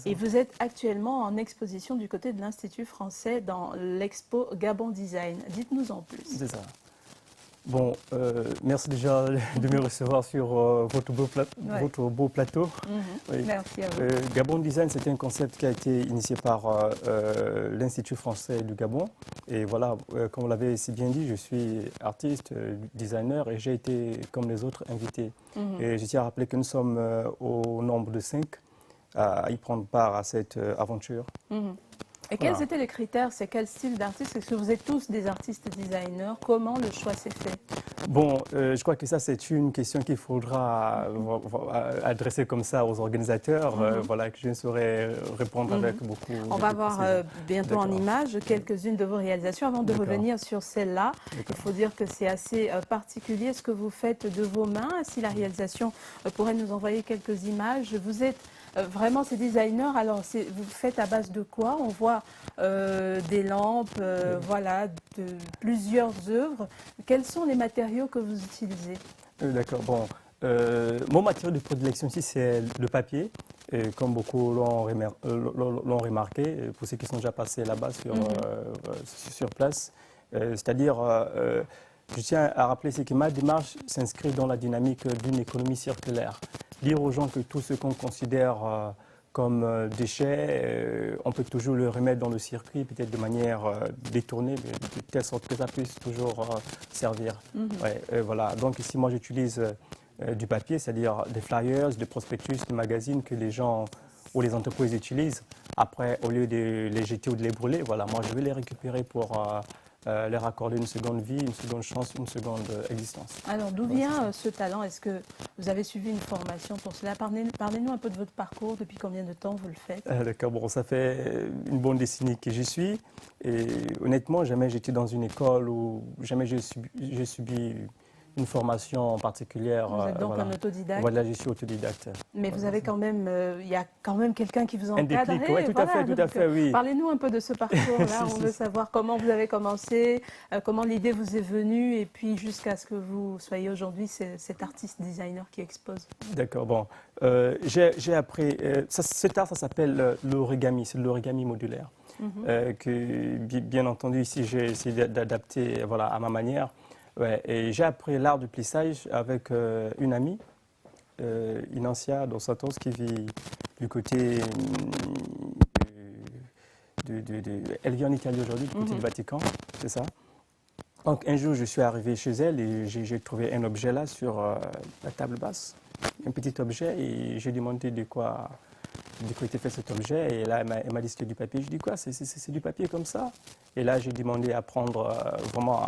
[SPEAKER 1] Et vous êtes actuellement en exposition du côté de l'Institut français dans l'expo Gabon Design. Dites-nous en plus.
[SPEAKER 9] C'est ça. Bon, merci déjà de me recevoir sur votre beau plateau. Oui.
[SPEAKER 1] Merci à vous.
[SPEAKER 9] Gabon Design, c'est un concept qui a été initié par l'Institut français du Gabon. Et voilà, comme vous l'avez si bien dit, je suis artiste, designer et j'ai été, comme les autres, invité. Et je tiens à rappeler que nous sommes au nombre de 5 à y prendre part à cette aventure.
[SPEAKER 1] Et quels étaient les critères? C'est quel style d'artiste? Est-ce que vous êtes tous des artistes designers? Comment le choix s'est fait?
[SPEAKER 9] Bon, je crois que ça, c'est une question qu'il faudra adresser comme ça aux organisateurs, voilà, que je ne saurais répondre avec beaucoup de
[SPEAKER 1] On va voir bientôt en images quelques-unes de vos réalisations. Avant de revenir sur celle-là, il faut dire que c'est assez particulier ce que vous faites de vos mains. Si la réalisation pourrait nous envoyer quelques images, vous êtes vraiment ces designers. Alors, vous faites à base de quoi? On voit des lampes, voilà, de plusieurs œuvres. Quels sont les matériaux que vous utilisez?
[SPEAKER 9] D'accord, bon. Mon matériau de prédilection ici, c'est le papier. Et comme beaucoup l'ont remarqué, pour ceux qui sont déjà passés là-bas sur place. C'est-à-dire, je tiens à rappeler que ma démarche s'inscrit dans la dynamique d'une économie circulaire. Dire aux gens que tout ce qu'on considère comme déchets, on peut toujours le remettre dans le circuit, peut-être de manière détournée, mais de telle sorte que ça puisse toujours servir. Voilà. Donc ici, moi, j'utilise du papier, c'est-à-dire des flyers, des prospectus, des magazines que les gens ou les entreprises utilisent. Après, au lieu de les jeter ou de les brûler, voilà, moi, je vais les récupérer pour leur accorder une seconde vie, une seconde chance, une seconde existence.
[SPEAKER 1] Alors, d'où vient ce talent? Est-ce que vous avez suivi une formation pour cela? Parlez-nous un peu de votre parcours. Depuis combien de temps vous le faites?
[SPEAKER 9] D'accord, bon, ça fait une bonne décennie que j'y suis. Et honnêtement, jamais j'étais dans une école ou jamais j'ai subi une formation particulière.
[SPEAKER 1] Vous êtes donc un autodidacte?
[SPEAKER 9] Voilà, je suis autodidacte.
[SPEAKER 1] Mais vous avez quand même, il y a quand même quelqu'un qui vous encadre.
[SPEAKER 9] Un déclic, oui, tout à fait, oui.
[SPEAKER 1] Parlez-nous un peu de ce parcours-là. On veut savoir comment vous avez commencé, comment l'idée vous est venue, et puis jusqu'à ce que vous soyez aujourd'hui cet artiste designer qui expose.
[SPEAKER 9] D'accord, bon. J'ai appris, cet art, ça s'appelle l'origami, c'est l'origami modulaire. Que, bien entendu, ici, j'ai essayé d'adapter voilà, à ma manière. Ouais, et j'ai appris l'art du plissage avec une amie, Inancia Dos Santos, qui vit du côté elle vit en Italie aujourd'hui, du côté du Vatican, c'est ça. Donc un jour, je suis arrivé chez elle et j'ai trouvé un objet là sur la table basse, un petit objet, et j'ai demandé de quoi était fait cet objet. Et là, elle m'a dit c'était du papier. Je dis quoi, c'est du papier comme ça? Et là, j'ai demandé à apprendre vraiment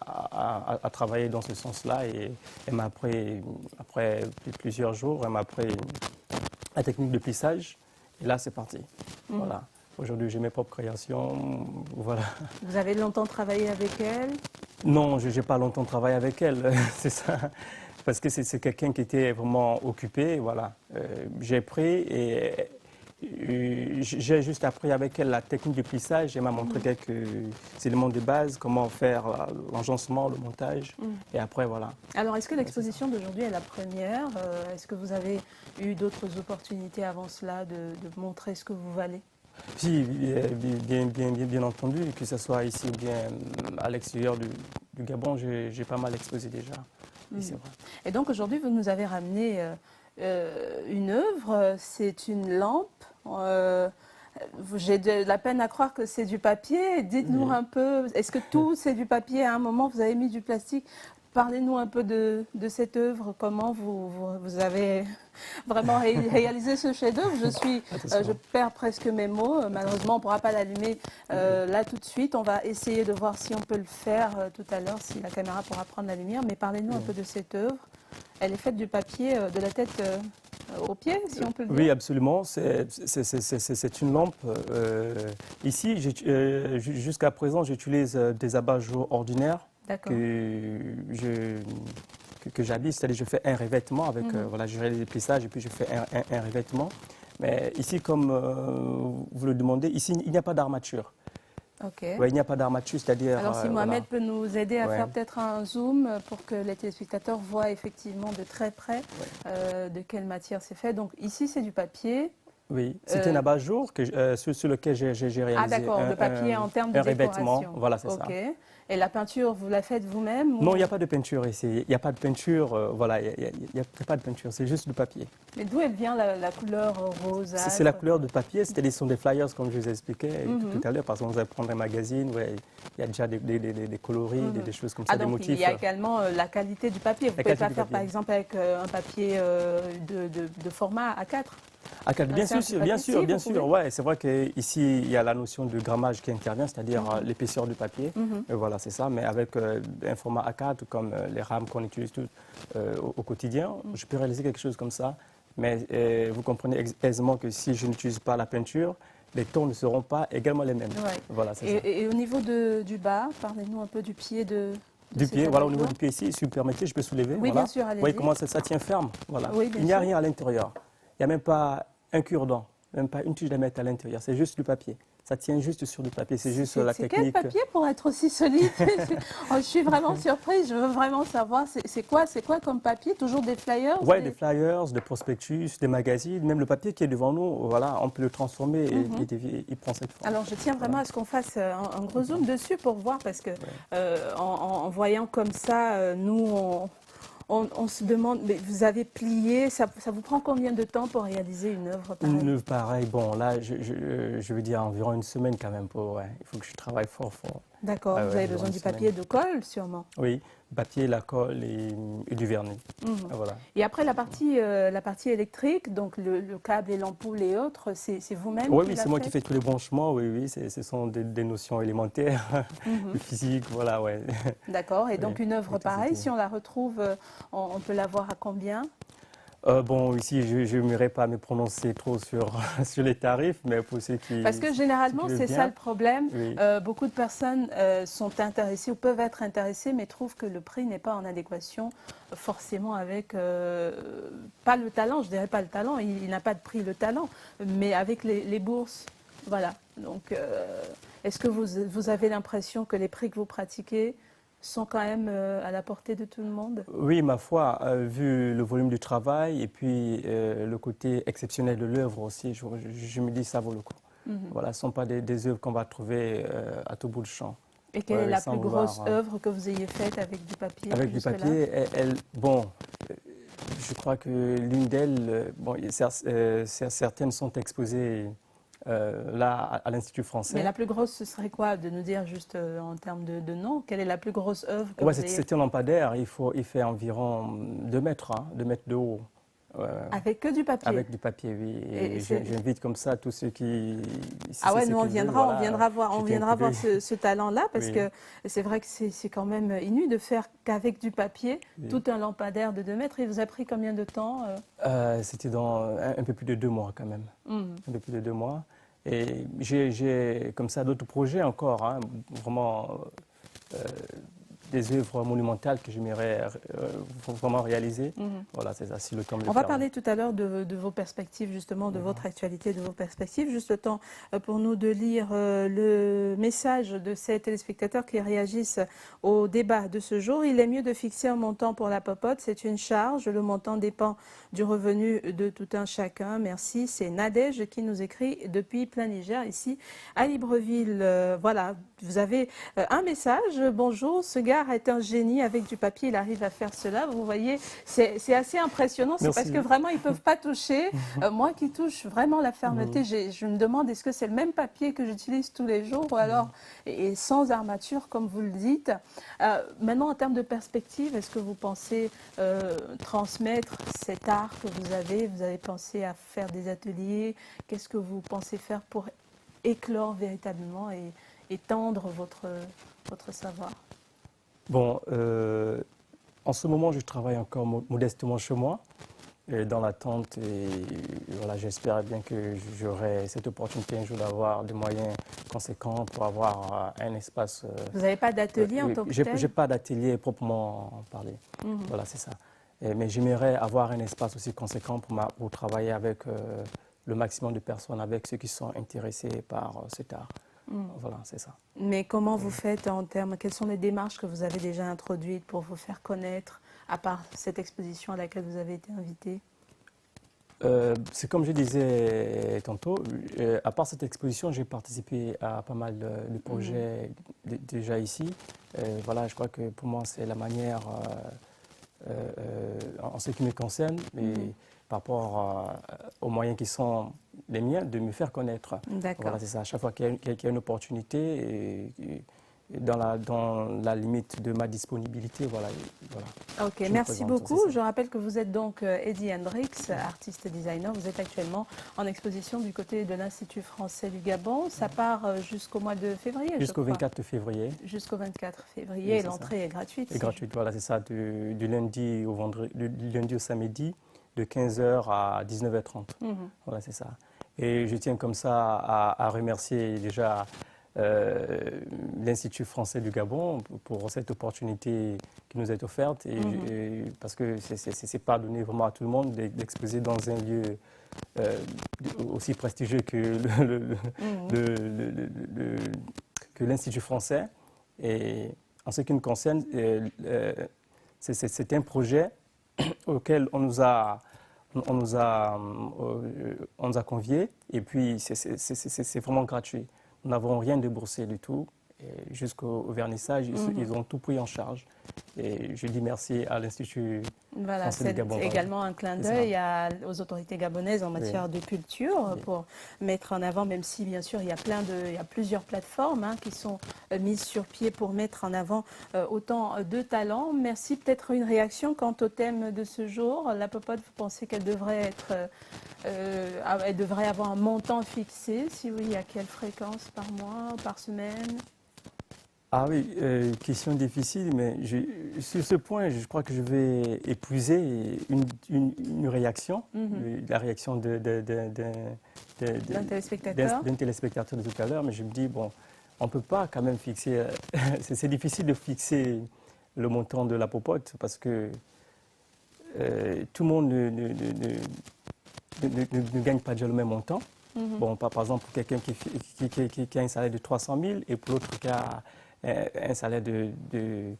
[SPEAKER 9] à travailler dans ce sens-là. Et elle m'a appris, après plusieurs jours, elle m'a appris la technique de plissage. Et là, c'est parti. Voilà. Aujourd'hui, j'ai mes propres créations. Voilà.
[SPEAKER 1] Vous avez longtemps travaillé avec elle?
[SPEAKER 9] Non, je n'ai pas longtemps travaillé avec elle, c'est ça. Parce que c'est quelqu'un qui était vraiment occupé. Voilà. J'ai pris et j'ai juste appris avec elle la technique de plissage. Elle m'a montré quelques éléments de base, comment faire l'agencement, le montage. Et après, voilà.
[SPEAKER 1] Alors, est-ce que l'exposition d'aujourd'hui est la première? Est-ce que vous avez eu d'autres opportunités avant cela de montrer ce que vous valez?
[SPEAKER 9] Si, bien entendu, que ce soit ici ou bien à l'extérieur du Gabon, j'ai pas mal exposé déjà. C'est vrai.
[SPEAKER 1] Et donc aujourd'hui, vous nous avez ramené une œuvre, c'est une lampe. J'ai de la peine à croire que c'est du papier. Dites-nous un peu, est-ce que tout c'est du papier? À un moment, vous avez mis du plastique. Parlez-nous un peu de cette œuvre, comment vous avez vraiment réalisé ce chef-d'œuvre. Je perds presque mes mots. Malheureusement, on ne pourra pas l'allumer là tout de suite. On va essayer de voir si on peut le faire tout à l'heure, si la caméra pourra prendre la lumière. Mais parlez-nous un peu de cette œuvre. Elle est faite du papier de la tête aux pieds, si on peut le dire.
[SPEAKER 9] Oui, absolument. C'est une lampe. Ici, jusqu'à présent, j'utilise des abat-jours ordinaires. Que j'habille, c'est-à-dire je fais un revêtement avec, voilà, je réalise les plissages et puis je fais un revêtement. Mais ici, comme vous le demandez, ici il n'y a pas d'armature.
[SPEAKER 1] Okay.
[SPEAKER 9] Ouais, il n'y a pas d'armature, c'est-à-dire...
[SPEAKER 1] Alors si Mohamed peut nous aider à
[SPEAKER 9] Ouais.
[SPEAKER 1] faire peut-être un zoom pour que les téléspectateurs voient effectivement de très près de quelle matière c'est fait. Donc ici c'est du papier.
[SPEAKER 9] Oui, c'est un abat-jour sur lequel j'ai réalisé
[SPEAKER 1] Ah d'accord, le papier en termes de
[SPEAKER 9] revêtement.
[SPEAKER 1] décoration.
[SPEAKER 9] Voilà, c'est ça.
[SPEAKER 1] Et la peinture, vous la faites vous-même ou...
[SPEAKER 9] Non, il n'y a pas de peinture ici. Il n'y a pas de peinture, voilà, il n'y a pas de peinture, c'est juste du papier.
[SPEAKER 1] Mais d'où elle vient la couleur rose?
[SPEAKER 9] C'est la couleur de papier, ce sont des flyers comme je vous ai expliqué tout à l'heure, parce qu'on va prendre un magazine, ouais, il y a déjà des coloris, des choses comme ça, des
[SPEAKER 1] donc
[SPEAKER 9] motifs.
[SPEAKER 1] Il y a également la qualité du papier. Vous ne pouvez pas faire par exemple avec un papier de format A4?
[SPEAKER 9] A4, bien sûr. Ouais, c'est vrai qu'ici, il y a la notion de grammage qui intervient, c'est-à-dire l'épaisseur du papier. Et voilà, c'est ça. Mais avec un format A4, comme les rames qu'on utilise tous au quotidien, je peux réaliser quelque chose comme ça. Mais vous comprenez aisément que si je n'utilise pas la peinture, les tons ne seront pas également les mêmes.
[SPEAKER 1] Ouais.
[SPEAKER 9] Voilà, c'est ça.
[SPEAKER 1] Et au niveau du bas, parlez-nous un peu du pied de
[SPEAKER 9] du pied, voilà, au niveau du pied ici, si vous permettez, je peux soulever.
[SPEAKER 1] Oui,
[SPEAKER 9] voilà.
[SPEAKER 1] bien sûr, allez-y.
[SPEAKER 9] Vous voyez comment ça tient ferme, voilà.
[SPEAKER 1] Oui,
[SPEAKER 9] il n'y a rien à l'intérieur. Il n'y a même pas un cure-dent, même pas une tige de mettre à l'intérieur. C'est juste du papier. Ça tient juste sur du papier. C'est juste la technique.
[SPEAKER 1] C'est quel papier pour être aussi solide? Je suis vraiment surprise. Je veux vraiment savoir. C'est quoi comme papier? Toujours des flyers?
[SPEAKER 9] Oui, des flyers, des prospectus, des magazines. Même le papier qui est devant nous, voilà, on peut le transformer et il prend cette forme.
[SPEAKER 1] Alors, je tiens vraiment à ce qu'on fasse un gros zoom dessus pour voir parce que en voyant comme ça, nous, on se demande, mais vous avez plié, ça vous prend combien de temps pour réaliser une œuvre pareille?
[SPEAKER 9] Une œuvre pareille, bon là, je veux dire environ une semaine quand même. Il faut que je travaille fort.
[SPEAKER 1] D'accord, vous avez besoin du papier et de colle sûrement?
[SPEAKER 9] Oui, papier, la colle et du vernis. Voilà.
[SPEAKER 1] Et après la partie électrique, donc le câble et l'ampoule et autres, c'est vous-même?
[SPEAKER 9] Oui, c'est moi qui fais tous les branchements, oui, ce sont des notions élémentaires, de physique, voilà, ouais.
[SPEAKER 1] D'accord, et donc une œuvre pareille, si on la retrouve, on peut la voir à combien?
[SPEAKER 9] Bon, ici, je n'aimerais pas me prononcer trop sur les tarifs, mais pour ceux qui...
[SPEAKER 1] Parce que généralement, c'est ça le problème.
[SPEAKER 9] Oui.
[SPEAKER 1] Beaucoup de personnes sont intéressées ou peuvent être intéressées, mais trouvent que le prix n'est pas en adéquation forcément avec... pas le talent, je dirais pas le talent, il n'a pas de prix le talent, mais avec les bourses. Voilà. Donc, est-ce que vous avez l'impression que les prix que vous pratiquez sont quand même à la portée de tout le monde?
[SPEAKER 9] Oui, ma foi, vu le volume du travail et puis le côté exceptionnel de l'œuvre aussi, je me dis ça vaut le coup. Voilà, ce ne sont pas des œuvres qu'on va trouver à tout bout de champ.
[SPEAKER 1] Et quelle est la plus grosse œuvre que vous ayez faite avec du papier?
[SPEAKER 9] Avec du papier, bon, Je crois que l'une d'elles, bon, certaines sont exposées là à l'Institut français.
[SPEAKER 1] Mais la plus grosse, ce serait quoi? De nous dire juste en termes de nom, quelle est la plus grosse œuvre que
[SPEAKER 9] Ouais,
[SPEAKER 1] vous ayez...
[SPEAKER 9] c'est un lampadaire, il fait environ 2 mètres, 2 mètres de haut.
[SPEAKER 1] Avec que du papier?
[SPEAKER 9] Avec du papier, oui. Et j'invite comme ça tous ceux qui...
[SPEAKER 1] Ah ouais,
[SPEAKER 9] ceux
[SPEAKER 1] nous
[SPEAKER 9] qui
[SPEAKER 1] on
[SPEAKER 9] veulent,
[SPEAKER 1] viendra,
[SPEAKER 9] voilà,
[SPEAKER 1] on viendra voir,
[SPEAKER 9] jeter un coup d'œil.
[SPEAKER 1] ce talent-là, parce
[SPEAKER 9] Oui.
[SPEAKER 1] que c'est vrai que c'est quand même inouï de faire qu'avec du papier,
[SPEAKER 9] Oui.
[SPEAKER 1] tout un lampadaire de 2 mètres. Il vous a pris combien de temps
[SPEAKER 9] C'était dans un peu plus de 2 mois quand même.
[SPEAKER 1] Mhm.
[SPEAKER 9] Un peu plus de 2 mois. Et j'ai comme ça d'autres projets encore, hein, vraiment des œuvres monumentales que j'aimerais vraiment réaliser.
[SPEAKER 1] Mhm.
[SPEAKER 9] Voilà, c'est ça, si le temps me le
[SPEAKER 1] On va
[SPEAKER 9] permet.
[SPEAKER 1] parler tout à l'heure de vos perspectives, justement, de votre actualité, de vos perspectives. Juste le temps pour nous de lire le message de ces téléspectateurs qui réagissent au débat de ce jour. Il est mieux de fixer un montant pour la popote. C'est une charge. Le montant dépend du revenu de tout un chacun. Merci. C'est Nadège qui nous écrit depuis plein Niger, ici à Libreville. Voilà, vous avez un message. Bonjour, ce gars est un génie. Avec du papier, il arrive à faire cela. Vous voyez, c'est assez impressionnant. C'est
[SPEAKER 9] Merci.
[SPEAKER 1] parce que vraiment, ils ne peuvent pas toucher. Moi qui touche vraiment la fermeté, je me demande est-ce que c'est le même papier que j'utilise tous les jours ou alors, et sans armature, comme vous le dites. Maintenant, en termes de perspective, est-ce que vous pensez transmettre cet art que vous avez? Vous avez pensé à faire des ateliers? Qu'est-ce que vous pensez faire pour éclore véritablement et étendre votre savoir?
[SPEAKER 9] Bon, en ce moment, je travaille encore modestement chez moi, dans l'attente. Et voilà, j'espère bien que j'aurai cette opportunité un jour d'avoir des moyens conséquents pour avoir un espace.
[SPEAKER 1] Vous n'avez pas d'atelier en tant que tel?
[SPEAKER 9] J'ai pas d'atelier proprement parlé.
[SPEAKER 1] Mhm.
[SPEAKER 9] Voilà, c'est ça. Mais j'aimerais avoir un espace aussi conséquent pour travailler avec le maximum de personnes, avec ceux qui sont intéressés par cet art. Voilà, c'est ça.
[SPEAKER 1] Mais comment vous faites en termes, quelles sont les démarches que vous avez déjà introduites pour vous faire connaître, à part cette exposition à laquelle vous avez été invité?
[SPEAKER 9] C'est comme je disais tantôt, à part cette exposition, j'ai participé à pas mal de projets déjà ici. Voilà, je crois que pour moi, c'est la manière, en ce qui me concerne, et par rapport aux moyens qui sont les miens, de me faire connaître.
[SPEAKER 1] D'accord.
[SPEAKER 9] Voilà, c'est ça. À chaque fois qu'il y a une opportunité, et dans la limite de ma disponibilité, voilà.
[SPEAKER 1] Ok,
[SPEAKER 9] Je me
[SPEAKER 1] merci
[SPEAKER 9] présente,
[SPEAKER 1] beaucoup.
[SPEAKER 9] c'est ça.
[SPEAKER 1] Je rappelle que vous êtes donc Eddie Hendrix, artiste et designer. Vous êtes actuellement en exposition du côté de l'Institut français du Gabon. Ça part jusqu'au mois de février,
[SPEAKER 9] Jusqu'au
[SPEAKER 1] je crois.
[SPEAKER 9] 24 février.
[SPEAKER 1] Jusqu'au 24 février.
[SPEAKER 9] Oui, c'est
[SPEAKER 1] L'entrée est gratuite.
[SPEAKER 9] Et gratuite, voilà, c'est ça, du lundi au vendredi, du lundi au samedi, de 15h à 19h30. Voilà, c'est ça. Et je tiens comme ça à remercier déjà l'Institut français du Gabon pour cette opportunité qui nous est offerte, et parce que c'est pas donné vraiment à tout le monde d'exposer dans un lieu aussi prestigieux que que l'Institut français. Et en ce qui nous concerne, c'est un projet auquel on nous a conviés, et puis c'est vraiment gratuit. Nous n'avons rien déboursé du tout. Jusqu'au vernissage, ils ont tout pris en charge. Et je dis merci à l'Institut
[SPEAKER 1] Voilà,
[SPEAKER 9] français du
[SPEAKER 1] c'est
[SPEAKER 9] Gabon.
[SPEAKER 1] également un clin d'œil aux autorités gabonaises en matière de culture pour mettre en avant, même si bien sûr il y a plusieurs plateformes qui sont mises sur pied pour mettre en avant autant de talents. Merci. Peut-être une réaction quant au thème de ce jour. La popote, vous pensez qu'elle devrait elle devrait avoir un montant fixé? Si oui, à quelle fréquence? Par mois, par semaine?
[SPEAKER 9] Ah oui, question difficile, mais sur ce point, je crois que je vais épuiser une réaction, la réaction d'un
[SPEAKER 1] téléspectateur.
[SPEAKER 9] D'un téléspectateur de tout à l'heure, mais je me dis, bon, on ne peut pas quand même fixer, c'est difficile de fixer le montant de la popote, parce que tout le monde ne gagne pas déjà le même montant. Bon, par exemple, pour quelqu'un qui a un salaire de 300 000 et pour l'autre qui a un salaire de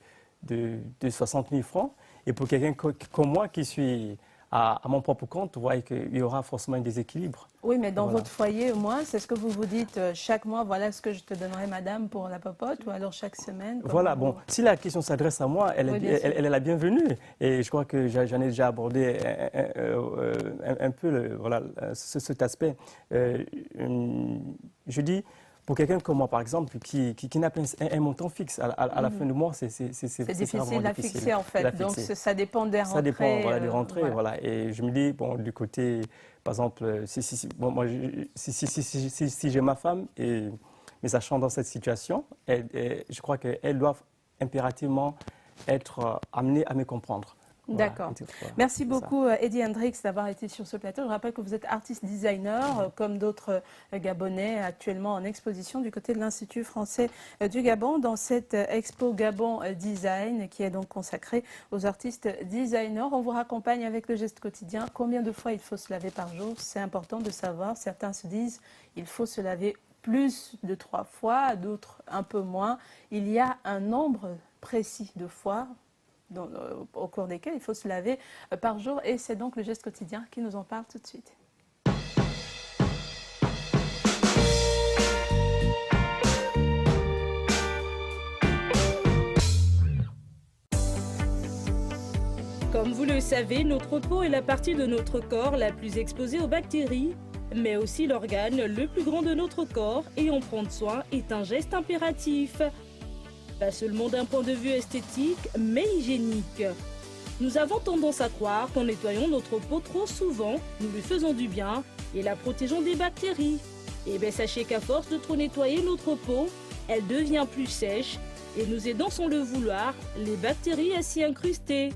[SPEAKER 9] 60 000 francs. Et pour quelqu'un comme moi qui suis à mon propre compte, vous voyez qu'il y aura forcément un déséquilibre.
[SPEAKER 1] Oui, mais dans
[SPEAKER 9] Voilà.
[SPEAKER 1] votre foyer, au moins, c'est ce que vous vous dites chaque mois, voilà ce que je te donnerai, madame, pour la popote, ou alors chaque semaine?
[SPEAKER 9] Voilà,
[SPEAKER 1] comment
[SPEAKER 9] bon, si la question s'adresse à moi,
[SPEAKER 1] Oui, bien sûr.
[SPEAKER 9] elle est la bienvenue. Et je crois que j'en ai déjà abordé un peu voilà, cet aspect. Je dis, pour quelqu'un comme moi, par exemple, qui n'a pas un montant fixe à la fin du mois, c'est
[SPEAKER 1] difficile à fixer, en fait. Donc, ça dépend des rentrées.
[SPEAKER 9] Ça dépend voilà, des rentrées.
[SPEAKER 1] voilà.
[SPEAKER 9] Voilà. Et je me dis, bon, du côté, par exemple, si j'ai ma femme, mais sachant dans cette situation, je crois qu'elles doivent impérativement être amenées à me comprendre.
[SPEAKER 1] D'accord.
[SPEAKER 9] Voilà,
[SPEAKER 1] Merci beaucoup, Eddie Hendricks, d'avoir été sur ce plateau. Je rappelle que vous êtes artiste designer, comme d'autres Gabonais, actuellement en exposition du côté de l'Institut français du Gabon, dans cette expo Gabon Design, qui est donc consacrée aux artistes designers. On vous raccompagne avec le geste quotidien. Combien de fois il faut se laver par jour? C'est important de savoir. Certains se disent il faut se laver plus de 3 fois, d'autres un peu moins. Il y a un nombre précis de fois au cours desquels il faut se laver par jour. Et c'est donc le geste quotidien qui nous en parle tout de suite.
[SPEAKER 7] Comme vous le savez, notre peau est la partie de notre corps la plus exposée aux bactéries, mais aussi l'organe le plus grand de notre corps, et en prendre soin est un geste impératif. Pas seulement d'un point de vue esthétique, mais hygiénique. Nous avons tendance à croire qu'en nettoyant notre peau trop souvent, nous lui faisons du bien et la protégeons des bactéries. Et bien sachez qu'à force de trop nettoyer notre peau, elle devient plus sèche et nous aidons sans le vouloir les bactéries à s'y incruster.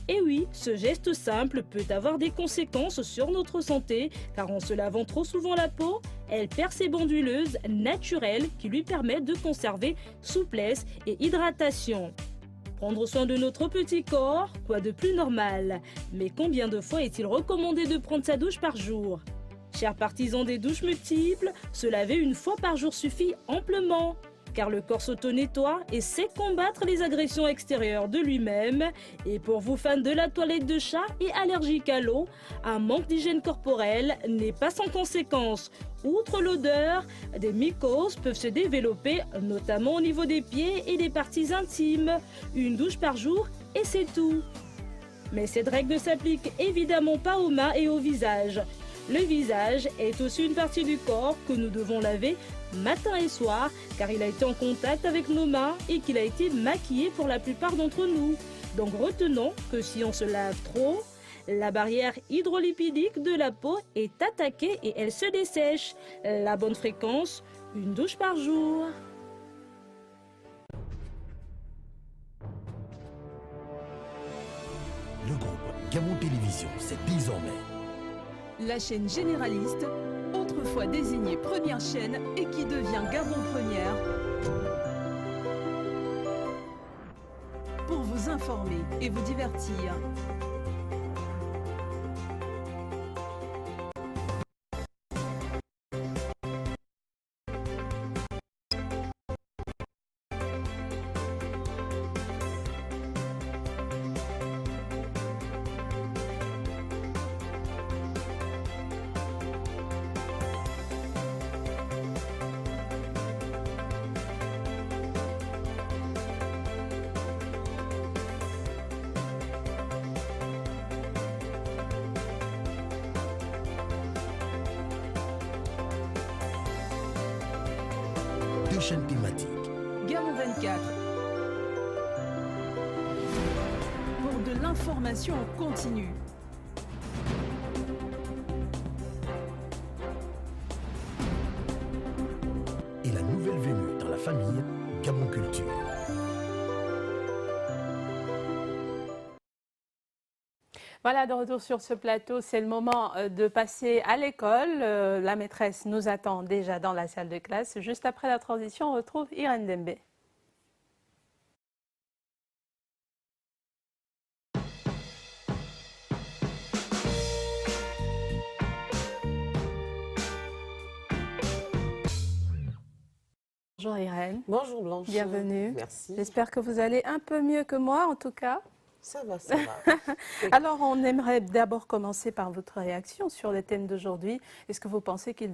[SPEAKER 7] Et oui, ce geste simple peut avoir des conséquences sur notre santé, car en se lavant trop souvent la peau, elle perd ses bandes huileuses naturelles qui lui permettent de conserver souplesse et hydratation. Prendre soin de notre petit corps, quoi de plus normal? Mais combien de fois est-il recommandé de prendre sa douche par jour? Chers partisans des douches multiples, se laver une fois par jour suffit amplement. Car le corps s'auto-nettoie et sait combattre les agressions extérieures de lui-même. Et pour vous fans de la toilette de chat et allergiques à l'eau, un manque d'hygiène corporelle n'est pas sans conséquence. Outre l'odeur, des mycoses peuvent se développer, notamment au niveau des pieds et des parties intimes. Une douche par jour et c'est tout. Mais cette règle ne s'applique évidemment pas aux mains et au visage. Le visage est aussi une partie du corps que nous devons laver matin et soir, car il a été en contact avec nos mains et qu'il a été maquillé pour la plupart d'entre nous. Donc retenons que si on se lave trop, la barrière hydrolipidique de la peau est attaquée et elle se dessèche. La bonne fréquence, une douche par jour.
[SPEAKER 3] Le groupe Gabon Télévision, c'est désormais
[SPEAKER 2] La chaîne généraliste, autrefois désignée première chaîne et qui devient Gabon Première, pour vous informer et vous divertir.
[SPEAKER 3] deux chaînes thématiques.
[SPEAKER 2] Gabon 24. Pour de l'information en continu.
[SPEAKER 3] Et la nouvelle venue dans la famille, Gabon Culture.
[SPEAKER 1] Voilà, de retour sur ce plateau, c'est le moment de passer à l'école. La maîtresse nous attend déjà dans la salle de classe. Juste après la transition, on retrouve Irène Dembé. Bonjour Irène.
[SPEAKER 10] Bonjour Blanche.
[SPEAKER 1] Bienvenue.
[SPEAKER 10] Merci.
[SPEAKER 1] J'espère que vous allez un peu mieux que moi en tout cas.
[SPEAKER 10] Ça va, ça va.
[SPEAKER 1] Alors, on aimerait d'abord commencer par votre réaction sur le thème d'aujourd'hui. Est-ce que vous pensez qu'on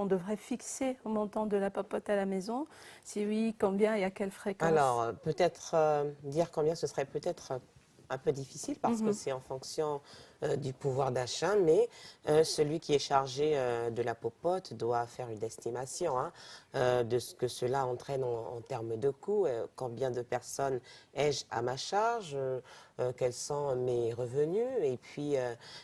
[SPEAKER 1] devrait fixer le montant de la popote à la maison? Si oui, combien et à quelle fréquence?
[SPEAKER 10] Alors, peut-être dire combien, ce serait peut-être un peu difficile parce que c'est en fonction du pouvoir d'achat, mais celui qui est chargé de la popote doit faire une estimation de ce que cela entraîne en termes de coûts, combien de personnes ai-je à ma charge, quels sont mes revenus, et puis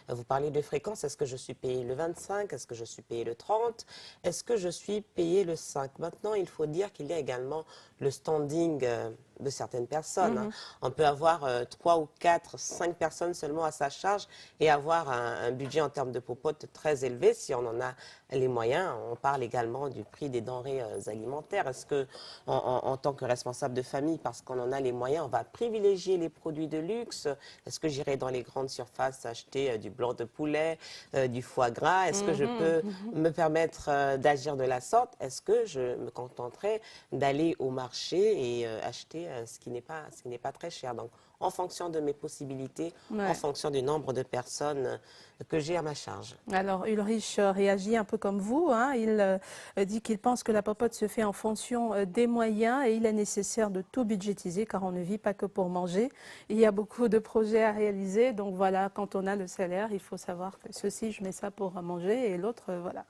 [SPEAKER 10] vous parlez de fréquence, est-ce que je suis payé le 25, est-ce que je suis payé le 30, est-ce que je suis payé le 5? Maintenant, il faut dire qu'il y a également le standing de certaines personnes. On peut avoir 3 ou 4, 5 personnes seulement à sa charge et avoir un budget en termes de popote très élevé si on en a les moyens. On parle également du prix des denrées alimentaires. Est-ce que, en tant que responsable de famille, parce qu'on en a les moyens, on va privilégier les produits de luxe? Est-ce que j'irai dans les grandes surfaces acheter du blanc de poulet, du foie gras? Est-ce que je peux me permettre d'agir de la sorte? Est-ce que je me contenterai d'aller au marché et acheter ce qui n'est pas très cher? Donc, en fonction de mes possibilités, en fonction du nombre de personnes que j'ai à ma charge.
[SPEAKER 1] Alors, Ulrich réagit un peu comme vous. Il dit qu'il pense que la popote se fait en fonction des moyens et il est nécessaire de tout budgétiser car on ne vit pas que pour manger. Il y a beaucoup de projets à réaliser. Donc voilà, quand on a le salaire, il faut savoir que ceci, je mets ça pour manger et l'autre, voilà.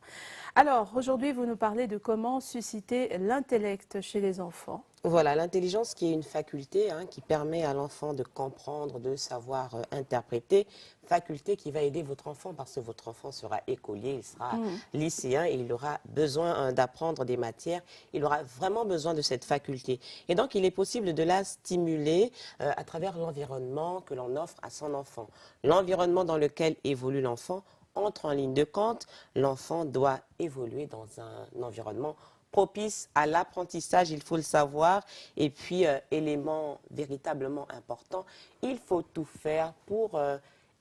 [SPEAKER 1] Alors, aujourd'hui, vous nous parlez de comment susciter l'intellect chez les enfants.
[SPEAKER 10] Voilà, l'intelligence qui est une faculté qui permet à l'enfant de comprendre, de savoir interpréter, faculté qui va aider votre enfant parce que votre enfant sera écolier, il sera lycéen et il aura besoin d'apprendre des matières, il aura vraiment besoin de cette faculté. Et donc, il est possible de la stimuler à travers l'environnement que l'on offre à son enfant. L'environnement dans lequel évolue l'enfant entre en ligne de compte, l'enfant doit évoluer dans un environnement propice à l'apprentissage, il faut le savoir. Et puis, élément véritablement important, il faut tout faire pour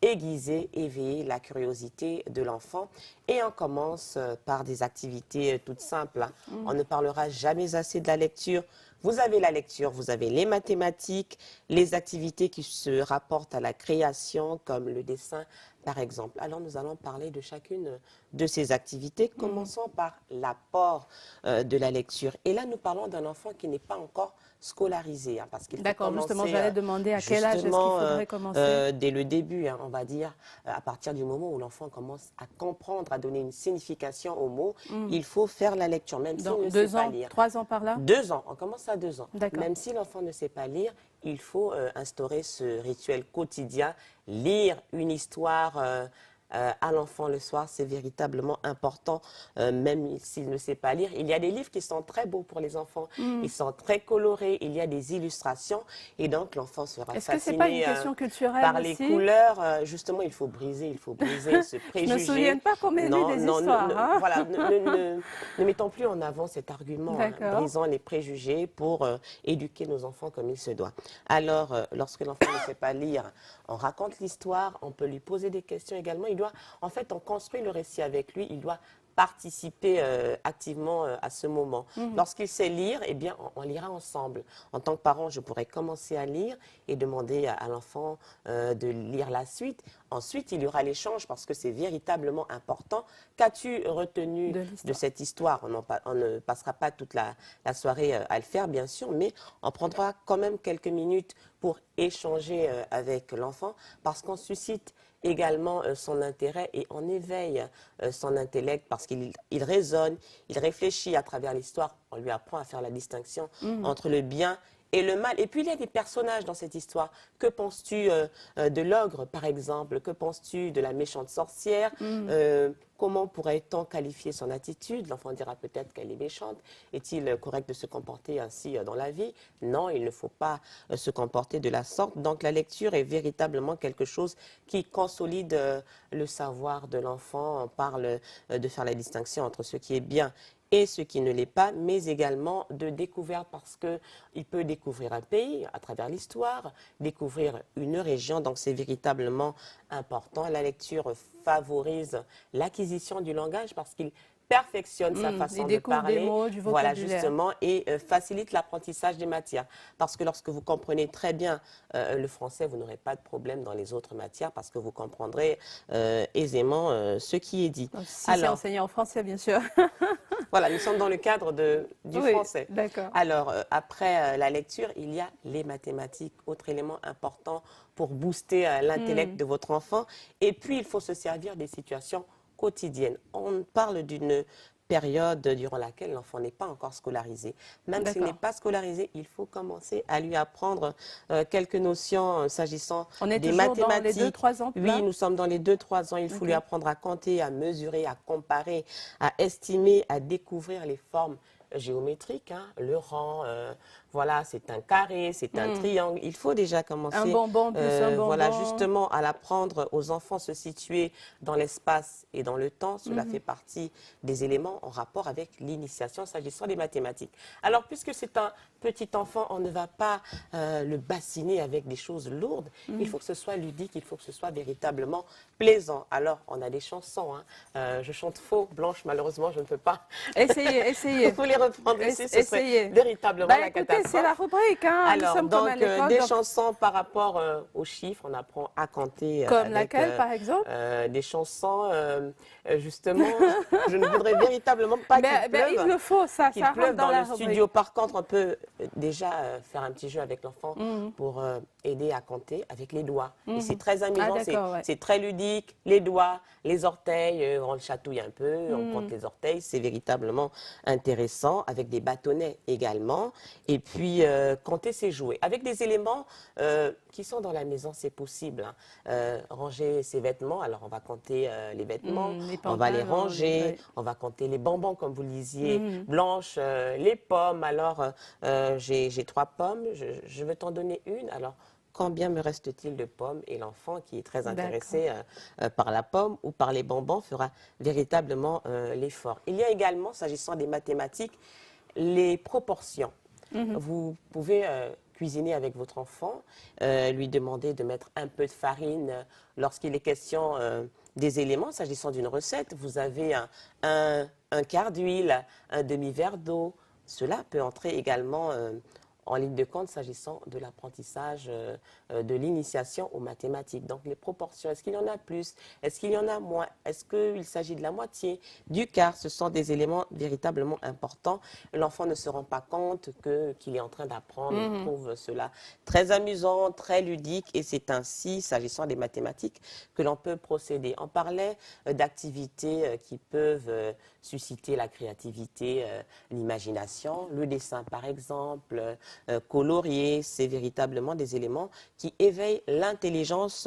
[SPEAKER 10] aiguiser, éveiller la curiosité de l'enfant. Et on commence par des activités toutes simples. On ne parlera jamais assez de la lecture. Vous avez la lecture, vous avez les mathématiques, les activités qui se rapportent à la création, comme le dessin, par exemple. Alors, nous allons parler de chacune de ces activités. Commençons par l'apport de la lecture. Et là, nous parlons d'un enfant qui n'est pas encore scolarisé. Parce qu'il faut
[SPEAKER 1] D'accord,
[SPEAKER 10] commencer,
[SPEAKER 1] justement, j'allais demander à quel âge est-ce qu'il faudrait commencer.
[SPEAKER 10] Dès le début, on va dire, à partir du moment où l'enfant commence à comprendre, à donner une signification aux mots, il faut faire la lecture, même s'il ne sait pas lire.
[SPEAKER 1] 3 ans par là?
[SPEAKER 10] 2 ans, on commence à 2 ans.
[SPEAKER 1] D'accord.
[SPEAKER 10] Même si l'enfant ne sait pas lire, il faut instaurer ce rituel quotidien. Lire une histoire à l'enfant le soir, c'est véritablement important, même s'il ne sait pas lire. Il y a des livres qui sont très beaux pour les enfants, ils sont très colorés, il y a des illustrations, et donc l'enfant sera fasciné.
[SPEAKER 1] Est-ce que ce n'est pas une question culturelle
[SPEAKER 10] par les
[SPEAKER 1] aussi?
[SPEAKER 10] couleurs. Justement, il faut briser ce préjugé.
[SPEAKER 1] Je ne me souviens pas qu'on m'ait lu des histoires.
[SPEAKER 10] Voilà, ne mettons plus en avant cet argument. Brisons les préjugés pour éduquer nos enfants comme il se doit. Alors, lorsque l'enfant ne sait pas lire, on raconte l'histoire, on peut lui poser des questions également. En fait, on construit le récit avec lui, il doit participer activement à ce moment. Lorsqu'il sait lire, eh bien, on lira ensemble. En tant que parent, je pourrais commencer à lire et demander à l'enfant de lire la suite. Ensuite, il y aura l'échange parce que c'est véritablement important. Qu'as-tu retenu de cette histoire? On ne passera pas toute la soirée à le faire, bien sûr, mais on prendra quand même quelques minutes pour échanger avec l'enfant parce qu'on suscite également son intérêt et on éveille son intellect parce qu'il raisonne, il réfléchit à travers l'histoire. On lui apprend à faire la distinction entre le bien et le mal. Et puis, il y a des personnages dans cette histoire. Que penses-tu de l'ogre, par exemple? Que penses-tu de la méchante sorcière? Comment pourrait-on qualifier son attitude? L'enfant dira peut-être qu'elle est méchante. Est-il correct de se comporter ainsi dans la vie? Non, il ne faut pas se comporter de la sorte. Donc, la lecture est véritablement quelque chose qui consolide le savoir de l'enfant. On parle de faire la distinction entre ce qui est bien et ce qui ne l'est pas, mais également de découverte parce qu'il peut découvrir un pays à travers l'histoire, découvrir une région, donc c'est véritablement important. La lecture favorise l'acquisition du langage parce qu'il perfectionne sa façon de parler,
[SPEAKER 1] des mots, du
[SPEAKER 10] voilà
[SPEAKER 1] vocabulaire.
[SPEAKER 10] justement, et facilite l'apprentissage des matières. Parce que lorsque vous comprenez très bien le français, vous n'aurez pas de problème dans les autres matières parce que vous comprendrez aisément ce qui est dit.
[SPEAKER 1] Donc, si c'est enseigné en français, bien sûr.
[SPEAKER 10] Voilà, nous sommes dans le cadre du français.
[SPEAKER 1] D'accord.
[SPEAKER 10] Alors, après la lecture, il y a les mathématiques, autre élément important pour booster l'intellect de votre enfant. Et puis, il faut se servir des situations quotidiennes. On parle d'une période durant laquelle l'enfant n'est pas encore scolarisé. Même s'il n'est pas scolarisé, il faut commencer à lui apprendre quelques notions s'agissant des mathématiques.
[SPEAKER 1] Dans les 2-3 ans?
[SPEAKER 10] Oui, nous sommes dans les 2-3 ans. Il faut lui apprendre à compter, à mesurer, à comparer, à estimer, à découvrir les formes géométriques, hein, le rang, voilà, c'est un carré, c'est un triangle. Il faut déjà commencer
[SPEAKER 1] un bonbon plus un bonbon.
[SPEAKER 10] Voilà, justement, à l'apprendre aux enfants se situer dans l'espace et dans le temps. Cela fait partie des éléments en rapport avec l'initiation s'agissant des mathématiques. Alors, puisque c'est un petit enfant, on ne va pas le bassiner avec des choses lourdes. Il faut que ce soit ludique, il faut que ce soit véritablement plaisant. Alors, on a des chansons. Hein. Je chante faux, Blanche, malheureusement, je ne peux pas.
[SPEAKER 1] Essayez.
[SPEAKER 10] Vous les reprendre ici, ce serait véritablement la catastrophe.
[SPEAKER 1] C'est la rubrique, hein.
[SPEAKER 10] Alors,
[SPEAKER 1] nous sommes
[SPEAKER 10] donc,
[SPEAKER 1] comme à l'époque,
[SPEAKER 10] des chansons par rapport aux chiffres, on apprend à compter.
[SPEAKER 1] Comme
[SPEAKER 10] avec,
[SPEAKER 1] laquelle, par exemple
[SPEAKER 10] des chansons, justement, je ne voudrais véritablement pas qu'il pleuve.
[SPEAKER 1] Il le faut, ça rentre
[SPEAKER 10] dans
[SPEAKER 1] la
[SPEAKER 10] le studio. Par contre, on peut déjà faire un petit jeu avec l'enfant pour aider à compter avec les doigts. Et c'est très amusant, c'est très ludique. Les doigts, les orteils, on le chatouille un peu, on compte les orteils, c'est véritablement intéressant, avec des bâtonnets également. Et puis, compter ses jouets. Avec des éléments qui sont dans la maison, c'est possible. Hein. Ranger ses vêtements, alors on va compter les vêtements, on va les ranger, on va compter les bonbons, comme vous le disiez, Blanche, les pommes. Alors, j'ai 3 pommes, je veux t'en donner une. Alors, combien me reste-t-il de pommes? Et l'enfant qui est très intéressé par la pomme ou par les bonbons fera véritablement l'effort. Il y a également, s'agissant des mathématiques, les proportions. Vous pouvez cuisiner avec votre enfant, lui demander de mettre un peu de farine lorsqu'il est question des éléments. S'agissant d'une recette, vous avez un quart d'huile, un demi-verre d'eau. Cela peut entrer également en ligne de compte s'agissant de l'apprentissage de l'initiation aux mathématiques. Donc les proportions, est-ce qu'il y en a plus? Est-ce qu'il y en a moins? Est-ce qu'il s'agit de la moitié, du quart? Ce sont des éléments véritablement importants. L'enfant ne se rend pas compte qu'il est en train d'apprendre. Il trouve cela très amusant, très ludique, et c'est ainsi, s'agissant des mathématiques, que l'on peut procéder. On parlait d'activités qui peuvent susciter la créativité, l'imagination, le dessin par exemple, colorier, c'est véritablement des éléments qui éveillent l'intelligence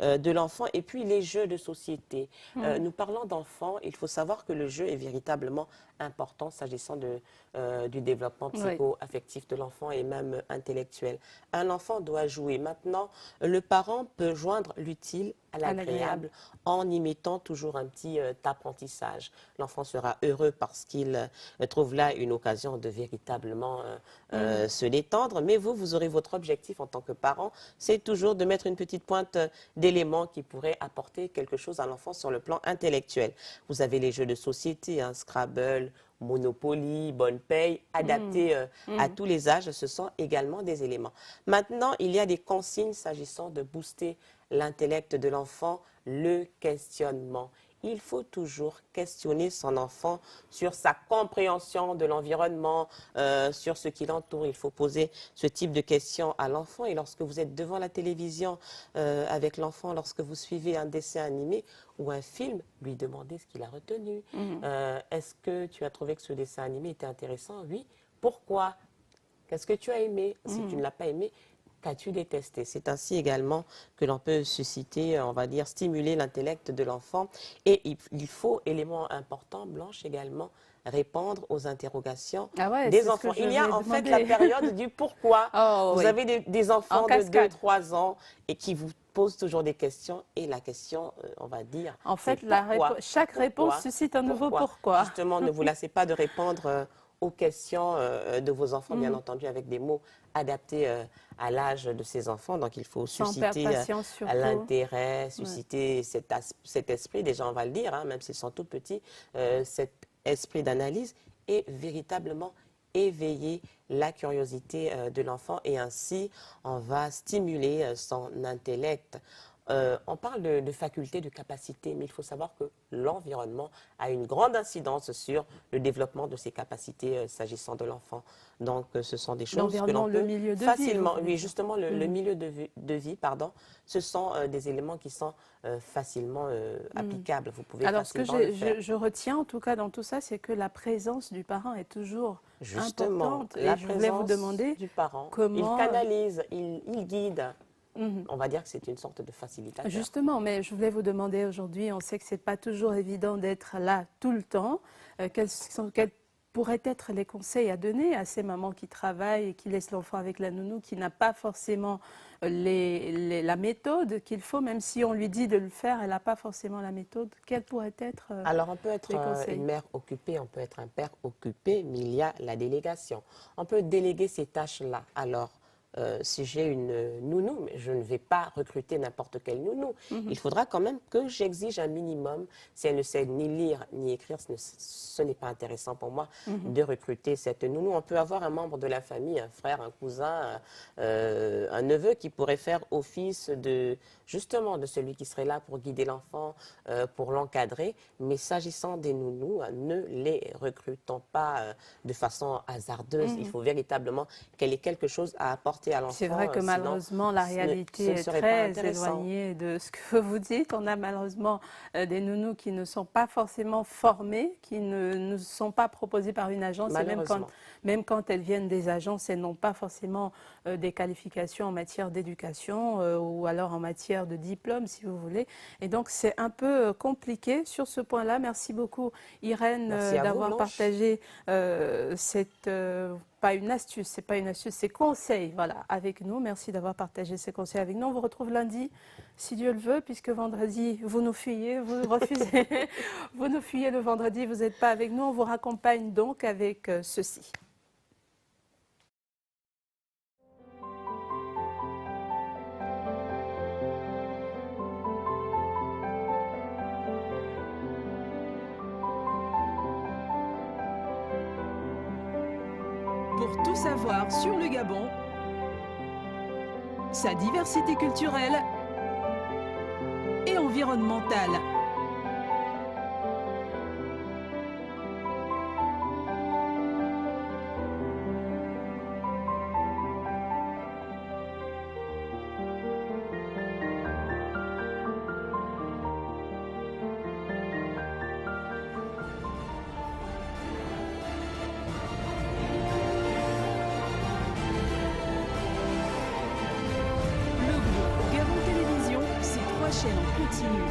[SPEAKER 10] de l'enfant. Et puis les jeux de société. Nous parlons d'enfants, il faut savoir que le jeu est véritablement important s'agissant du développement psycho-affectif de l'enfant et même intellectuel. Un enfant doit jouer. Maintenant, le parent peut joindre l'utile à l'agréable en y mettant toujours un petit apprentissage. L'enfant sera heureux parce qu'il trouve là une occasion de véritablement se détendre. Mais vous aurez votre objectif en tant que parent, c'est toujours de mettre une petite pointe d'éléments qui pourraient apporter quelque chose à l'enfant sur le plan intellectuel. Vous avez les jeux de société, Scrabble, Monopoly, Bonne Paye, adaptés à tous les âges, ce sont également des éléments. Maintenant, il y a des consignes s'agissant de booster l'intellect de l'enfant, le questionnement. Il faut toujours questionner son enfant sur sa compréhension de l'environnement, sur ce qui l'entoure. Il faut poser ce type de questions à l'enfant. Et lorsque vous êtes devant la télévision avec l'enfant, lorsque vous suivez un dessin animé ou un film, lui demandez ce qu'il a retenu. Est-ce que tu as trouvé que ce dessin animé était intéressant? Oui. Pourquoi? Qu'est-ce que tu as aimé? Si tu ne l'as pas aimé, qu'as-tu détesté? C'est ainsi également que l'on peut susciter, on va dire, stimuler l'intellect de l'enfant. Et il faut, élément important, Blanche, également, répondre aux interrogations des enfants. Il y a en fait la période du pourquoi. Vous avez des enfants de 2-3 ans et qui vous posent toujours des questions. Et la question, on va dire,
[SPEAKER 1] en fait, chaque
[SPEAKER 10] pourquoi?
[SPEAKER 1] réponse suscite un nouveau pourquoi.
[SPEAKER 10] Justement, ne vous lassez pas de répondre aux questions de vos enfants, bien entendu, avec des mots adaptés à l'âge de ces enfants. Donc, il faut susciter l'intérêt, susciter cet esprit, déjà, on va le dire, même s'ils sont tout petits, cet esprit d'analyse et véritablement éveiller la curiosité de l'enfant et ainsi on va stimuler son intellect. On parle de faculté, de capacité, mais il faut savoir que l'environnement a une grande incidence sur le développement de ses capacités s'agissant de l'enfant. Donc, ce sont des choses que l'on peut
[SPEAKER 1] le milieu de
[SPEAKER 10] facilement,
[SPEAKER 1] vie,
[SPEAKER 10] oui, justement, le milieu de vie, pardon, ce sont des éléments qui sont facilement applicables. Vous pouvez
[SPEAKER 1] Alors, ce que
[SPEAKER 10] facilement le faire.
[SPEAKER 1] je retiens, en tout cas, dans tout ça, c'est que la présence du parent est toujours
[SPEAKER 10] Justement,
[SPEAKER 1] importante.
[SPEAKER 10] la
[SPEAKER 1] Et je voulais vous demander
[SPEAKER 10] du parent,
[SPEAKER 1] comment...
[SPEAKER 10] il canalise, il guide. On va dire que c'est une sorte de facilitateur.
[SPEAKER 1] Justement, mais je voulais vous demander aujourd'hui, on sait que ce n'est pas toujours évident d'être là tout le temps. Quels pourraient être les conseils à donner à ces mamans qui travaillent et qui laissent l'enfant avec la nounou, qui n'a pas forcément la méthode qu'il faut, même si on lui dit de le faire, elle n'a pas forcément la méthode. Quelle pourrait être
[SPEAKER 10] Alors, on peut être
[SPEAKER 1] les conseils?
[SPEAKER 10] une mère occupée, on peut être un père occupé, mais il y a la délégation. On peut déléguer ces tâches-là. Alors, si j'ai une nounou, mais je ne vais pas recruter n'importe quelle nounou. Il faudra quand même que j'exige un minimum. Si elle ne sait ni lire ni écrire, ce n'est pas intéressant pour moi de recruter cette nounou. On peut avoir un membre de la famille, un frère, un cousin, un neveu qui pourrait faire office justement de celui qui serait là pour guider l'enfant, pour l'encadrer. Mais s'agissant des nounous, ne les recrutons pas de façon hasardeuse. Il faut véritablement qu'elle ait quelque chose à apporter à l'enfant.
[SPEAKER 1] C'est vrai que malheureusement, la réalité est très éloignée de ce que vous dites. On a malheureusement des nounous qui ne sont pas forcément formées, qui ne sont pas proposées par une agence. Et même quand elles viennent des agences, elles n'ont pas forcément des qualifications en matière d'éducation ou alors en matière de diplôme, si vous voulez. Et donc, c'est un peu compliqué sur ce point-là. Merci beaucoup, Irène, d'avoir partagé cette... pas une astuce, c'est conseil, voilà, avec nous. Merci d'avoir partagé ces conseils avec nous. On vous retrouve lundi, si Dieu le veut, puisque vendredi, vous nous fuyez, vous refusez, vous nous fuyez le vendredi, vous n'êtes pas avec nous. On vous raccompagne donc avec ceci.
[SPEAKER 2] Pour tout savoir sur le Gabon, sa diversité culturelle et environnementale. Chaîne en continu.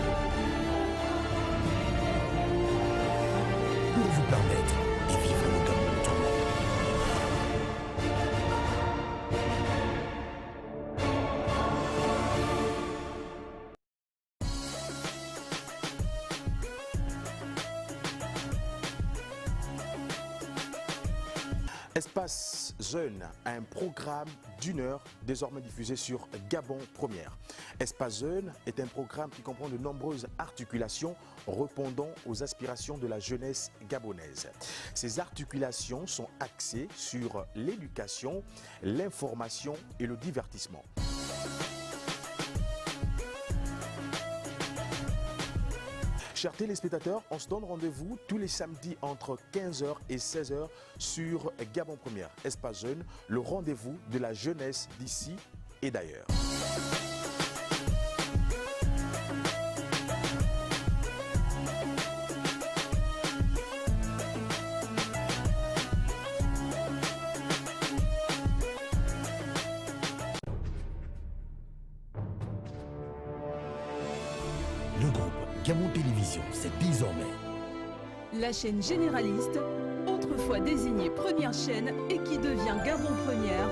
[SPEAKER 3] Pour vous permettre de vivre le Gabon autrement.
[SPEAKER 11] Espace Jeune a un programme d'1 heure désormais diffusé sur Gabon Première. Espace Jeune est un programme qui comprend de nombreuses articulations répondant aux aspirations de la jeunesse gabonaise. Ces articulations sont axées sur l'éducation, l'information et le divertissement. Chers téléspectateurs, on se donne rendez-vous tous les samedis entre 15h et 16h sur Gabon Première. Espace Jeune, le rendez-vous de la jeunesse d'ici et d'ailleurs.
[SPEAKER 3] Le groupe Gabon Télévision, c'est désormais
[SPEAKER 2] la chaîne généraliste, autrefois désignée première chaîne et qui devient Gabon Première,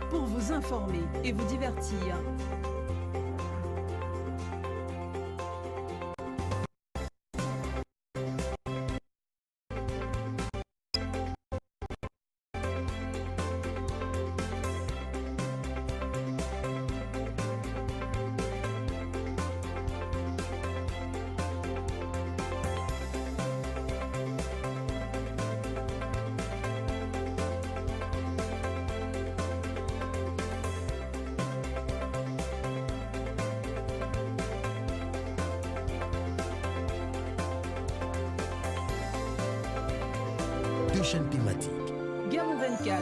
[SPEAKER 2] pour vous informer et vous divertir.
[SPEAKER 3] deux chaînes thématiques.
[SPEAKER 2] Gabon 24.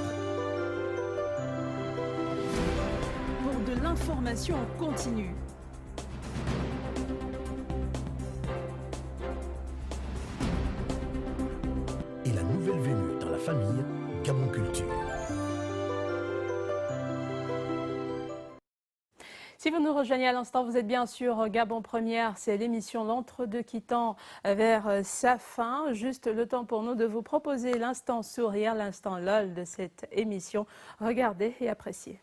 [SPEAKER 2] Pour de l'information en continu.
[SPEAKER 3] Et la nouvelle venue dans la famille, Gabon Culture.
[SPEAKER 1] Si vous nous rejoignez à l'instant, vous êtes bien sûr Gabon Première, c'est l'émission L'Entre-deux qui tend vers sa fin. Juste le temps pour nous de vous proposer l'instant sourire, l'instant LOL de cette émission. Regardez et appréciez.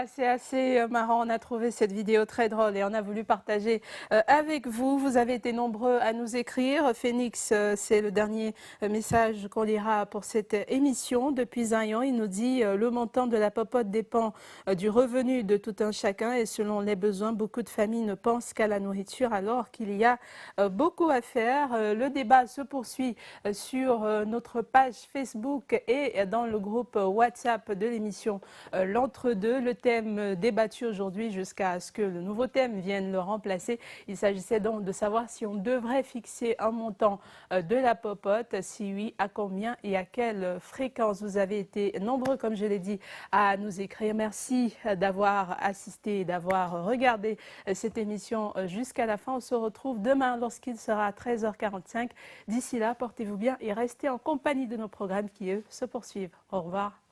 [SPEAKER 1] C'est assez marrant, on a trouvé cette vidéo très drôle et on a voulu partager avec vous. Vous avez été nombreux à nous écrire. Phoenix, c'est le dernier message qu'on lira pour cette émission. Depuis Zion, il nous dit « Le montant de la popote dépend du revenu de tout un chacun et selon les besoins, beaucoup de familles ne pensent qu'à la nourriture alors qu'il y a beaucoup à faire. » Le débat se poursuit sur notre page Facebook et dans le groupe WhatsApp de l'émission L'Entre-deux. Le thème débattu aujourd'hui jusqu'à ce que le nouveau thème vienne le remplacer. Il s'agissait donc de savoir si on devrait fixer un montant de la popote, si oui, à combien et à quelle fréquence. Vous avez été nombreux, comme je l'ai dit, à nous écrire. Merci d'avoir assisté et d'avoir regardé cette émission jusqu'à la fin. On se retrouve demain lorsqu'il sera 13h45. D'ici là, portez-vous bien et restez en compagnie de nos programmes qui, eux, se poursuivent. Au revoir.